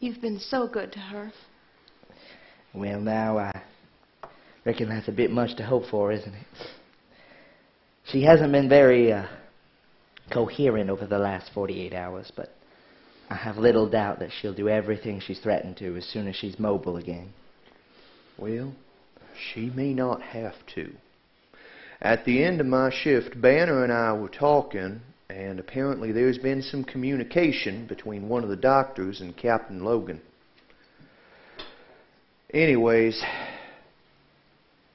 you've been so good to her. Well, now I reckon that's a bit much to hope for, isn't it? She hasn't been very coherent over the last 48 hours, but I have little doubt that she'll do everything she's threatened to as soon as she's mobile again. Well, she may not have to. At the end of my shift, Banner and I were talking, and apparently there's been some communication between one of the doctors and Captain Logan. Anyways,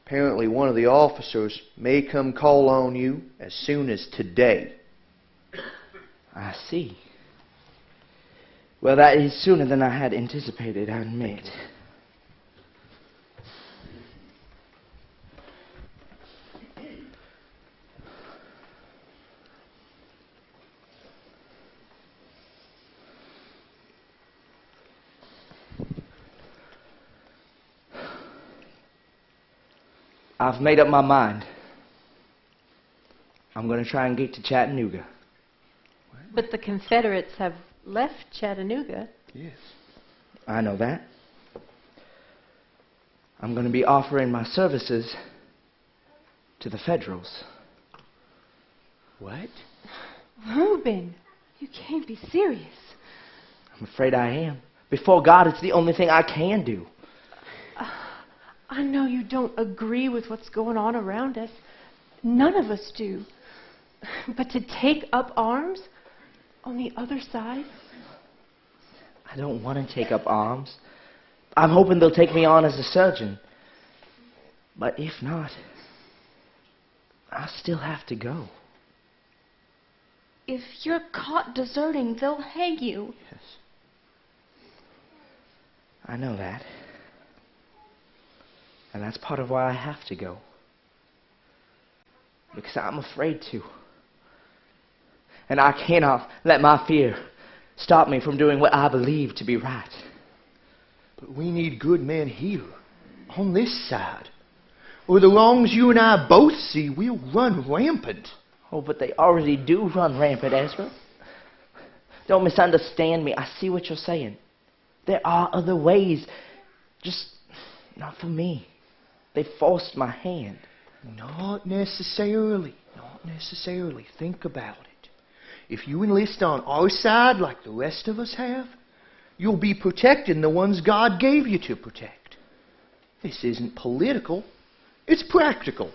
apparently one of the officers may come call on you as soon as today. I see. Well, that is sooner than I had anticipated, I admit. I've made up my mind. I'm going to try and get to Chattanooga. But the Confederates have left Chattanooga. Yes. I know that. I'm going to be offering my services to the Federals. What? Reuben, You can't be serious. I'm afraid I am. Before God, it's the only thing I can do. I know you don't agree with what's going on around us. None of us do. But to take up arms on the other side? I don't want to take up arms. I'm hoping they'll take me on as a surgeon. But if not, I'll still have to go. If you're caught deserting, they'll hang you. Yes. I know that. And that's part of why I have to go. Because I'm afraid to. And I cannot let my fear stop me from doing what I believe to be right. But we need good men here, on this side. Or the wrongs you and I both see will run rampant. Oh, but they already do run rampant, Ezra. Don't misunderstand me. I see what you're saying. There are other ways. Just not for me. They forced my hand. Not necessarily. Not necessarily. Think about it. If you enlist on our side like the rest of us have, you'll be protecting the ones God gave you to protect. This isn't political. It's practical.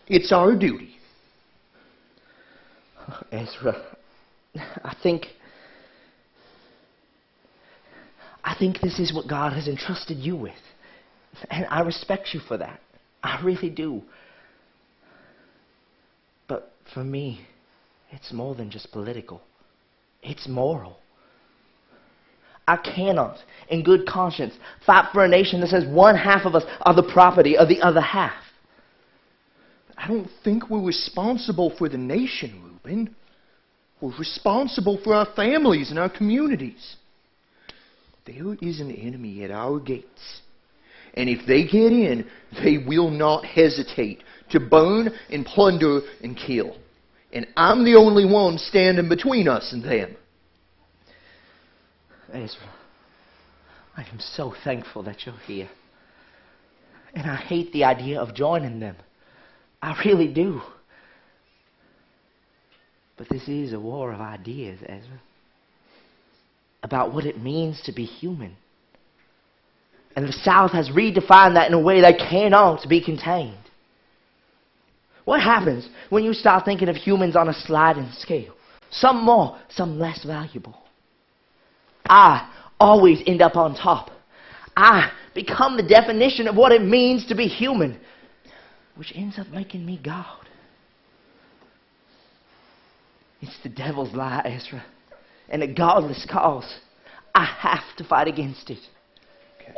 It's our duty. Ezra, I think this is what God has entrusted you with. And I respect you for that. I really do. But for me, it's more than just political. It's moral. I cannot, in good conscience, fight for a nation that says one half of us are the property of the other half. I don't think we're responsible for the nation, Reuben. We're responsible for our families and our communities. There is an enemy at our gates. And if they get in, they will not hesitate to burn and plunder and kill. And I'm the only one standing between us and them. Ezra, I am so thankful that you're here. And I hate the idea of joining them. I really do. But this is a war of ideas, Ezra. About what it means to be human. And the South has redefined that in a way that cannot be contained. What happens when you start thinking of humans on a sliding scale? Some more, some less valuable. I always end up on top. I become the definition of what it means to be human, which ends up making me God. It's the devil's lie, Ezra, and a godless cause. I have to fight against it. Okay.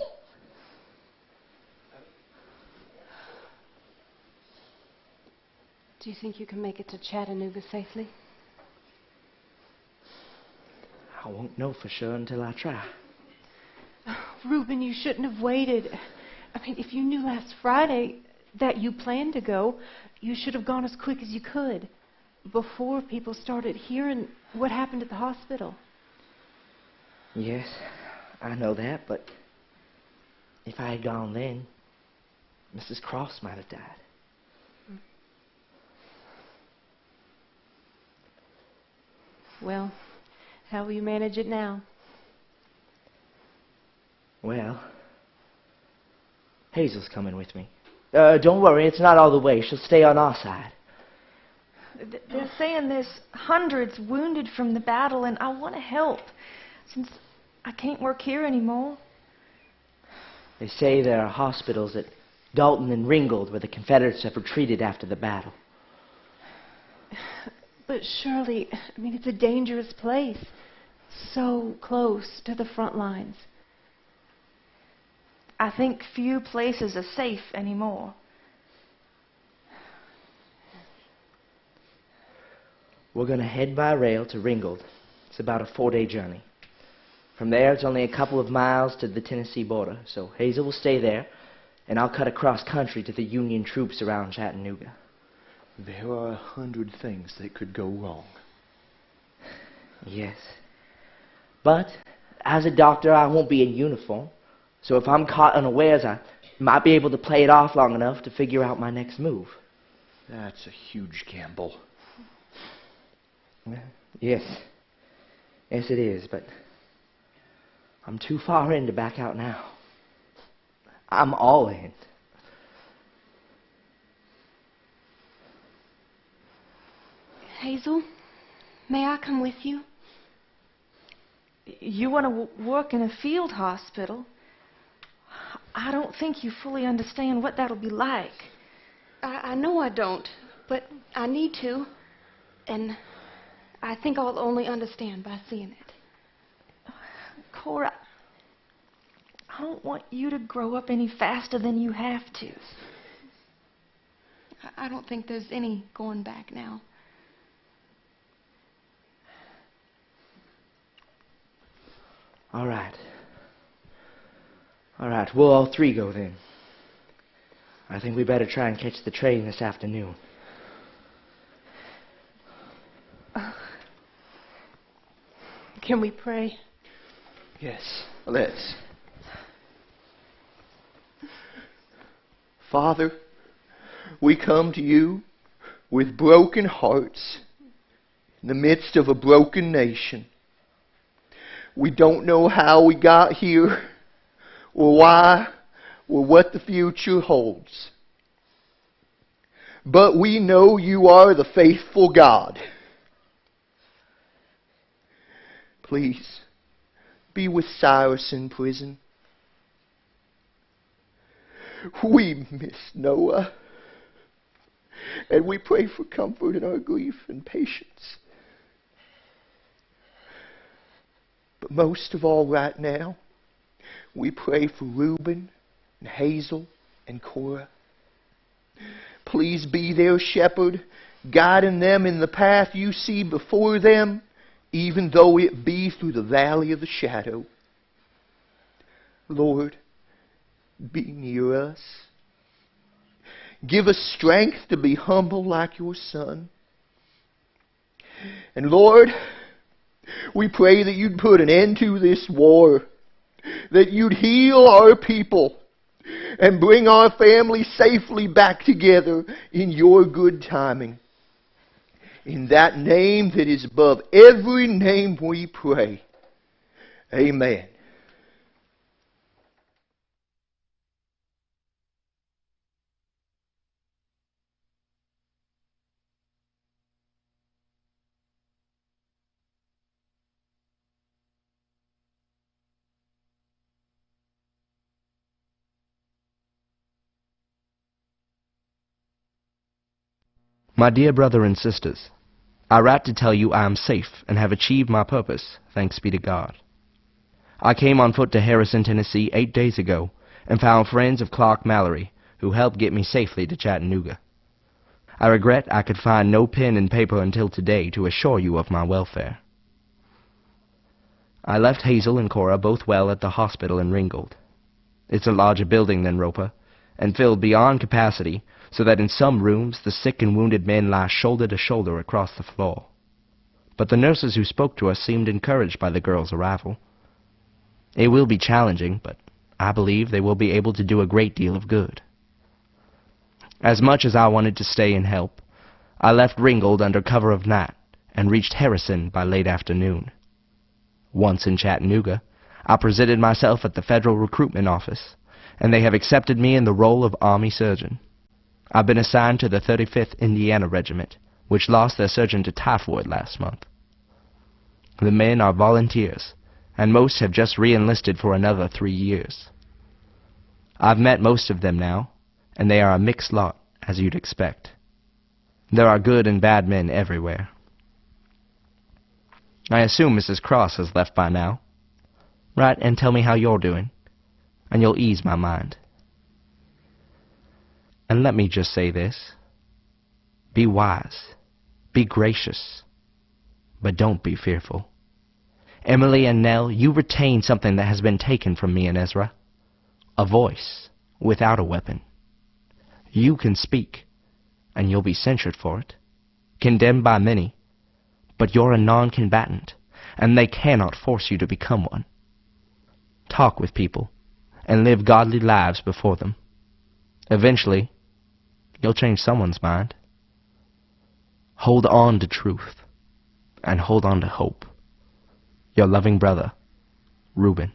Do you think you can make it to Chattanooga safely? I won't know for sure until I try. Reuben, you shouldn't have waited. I mean, if you knew last Friday that you planned to go, you should have gone as quick as you could before people started hearing what happened at the hospital. Yes, I know that, but if I had gone then, Mrs. Cross might have died. Well, how will you manage it now? Well, Hazel's coming with me. Don't worry, it's not all the way. She'll stay on our side. They're saying there's hundreds wounded from the battle, and I want to help, since I can't work here anymore. They say there are hospitals at Dalton and Ringgold where the Confederates have retreated after the battle. But surely, I mean, it's a dangerous place. So close to the front lines. I think few places are safe anymore. We're going to head by rail to Ringgold. It's about a 4-day journey. From there, it's only a couple of miles to the Tennessee border, so Hazel will stay there, and I'll cut across country to the Union troops around Chattanooga. There are 100 things that could go wrong. Yes. But, as a doctor, I won't be in uniform, so if I'm caught unawares, I might be able to play it off long enough to figure out my next move. That's a huge gamble. Yes. Yes, it is, but I'm too far in to back out now. I'm all in. Hazel, may I come with you? You want to work in a field hospital? I don't think you fully understand what that'll be like. I know I don't, but I need to. And I think I'll only understand by seeing it. Cora, I don't want you to grow up any faster than you have to. I don't think there's any going back now. All right. All right, we'll all three go then. I think we better try and catch the train this afternoon. Can we pray? Yes, let's. Father, we come to you with broken hearts in the midst of a broken nation. We don't know how we got here, or why, or what the future holds. But we know you are the faithful God. Please, be with Cyrus in prison. We miss Noah, and we pray for comfort in our grief and patience. But most of all right now, we pray for Reuben and Hazel and Cora. Please be their shepherd, guiding them in the path you see before them, even though it be through the valley of the shadow. Lord, be near us. Give us strength to be humble like your Son. And Lord, we pray that you'd put an end to this war, that you'd heal our people, and bring our family safely back together in your good timing. In that name that is above every name we pray. Amen. My dear brother and sisters, I write to tell you I am safe and have achieved my purpose, thanks be to God. I came on foot to Harrison, Tennessee 8 days ago and found friends of Clark Mallory who helped get me safely to Chattanooga. I regret I could find no pen and paper until today to assure you of my welfare. I left Hazel and Cora both well at the hospital in Ringgold. It's a larger building than Roper, and filled beyond capacity, so that in some rooms the sick and wounded men lie shoulder to shoulder across the floor. But the nurses who spoke to us seemed encouraged by the girls' arrival. It will be challenging, but I believe they will be able to do a great deal of good. As much as I wanted to stay and help, I left Ringgold under cover of night and reached Harrison by late afternoon. Once in Chattanooga, I presented myself at the Federal Recruitment Office, and they have accepted me in the role of Army Surgeon. I've been assigned to the 35th Indiana Regiment, which lost their surgeon to typhoid last month. The men are volunteers, and most have just re-enlisted for another 3 years. I've met most of them now, and they are a mixed lot, as you'd expect. There are good and bad men everywhere. I assume Mrs. Cross has left by now. Write and tell me how you're doing, and you'll ease my mind. And let me just say this. Be wise. Be gracious. But don't be fearful. Emily and Nell, you retain something that has been taken from me and Ezra. A voice without a weapon. You can speak, and you'll be censured for it. Condemned by many. But you're a non-combatant, and they cannot force you to become one. Talk with people, and live godly lives before them. Eventually, you'll change someone's mind. Hold on to truth, and hold on to hope. Your loving brother, Reuben.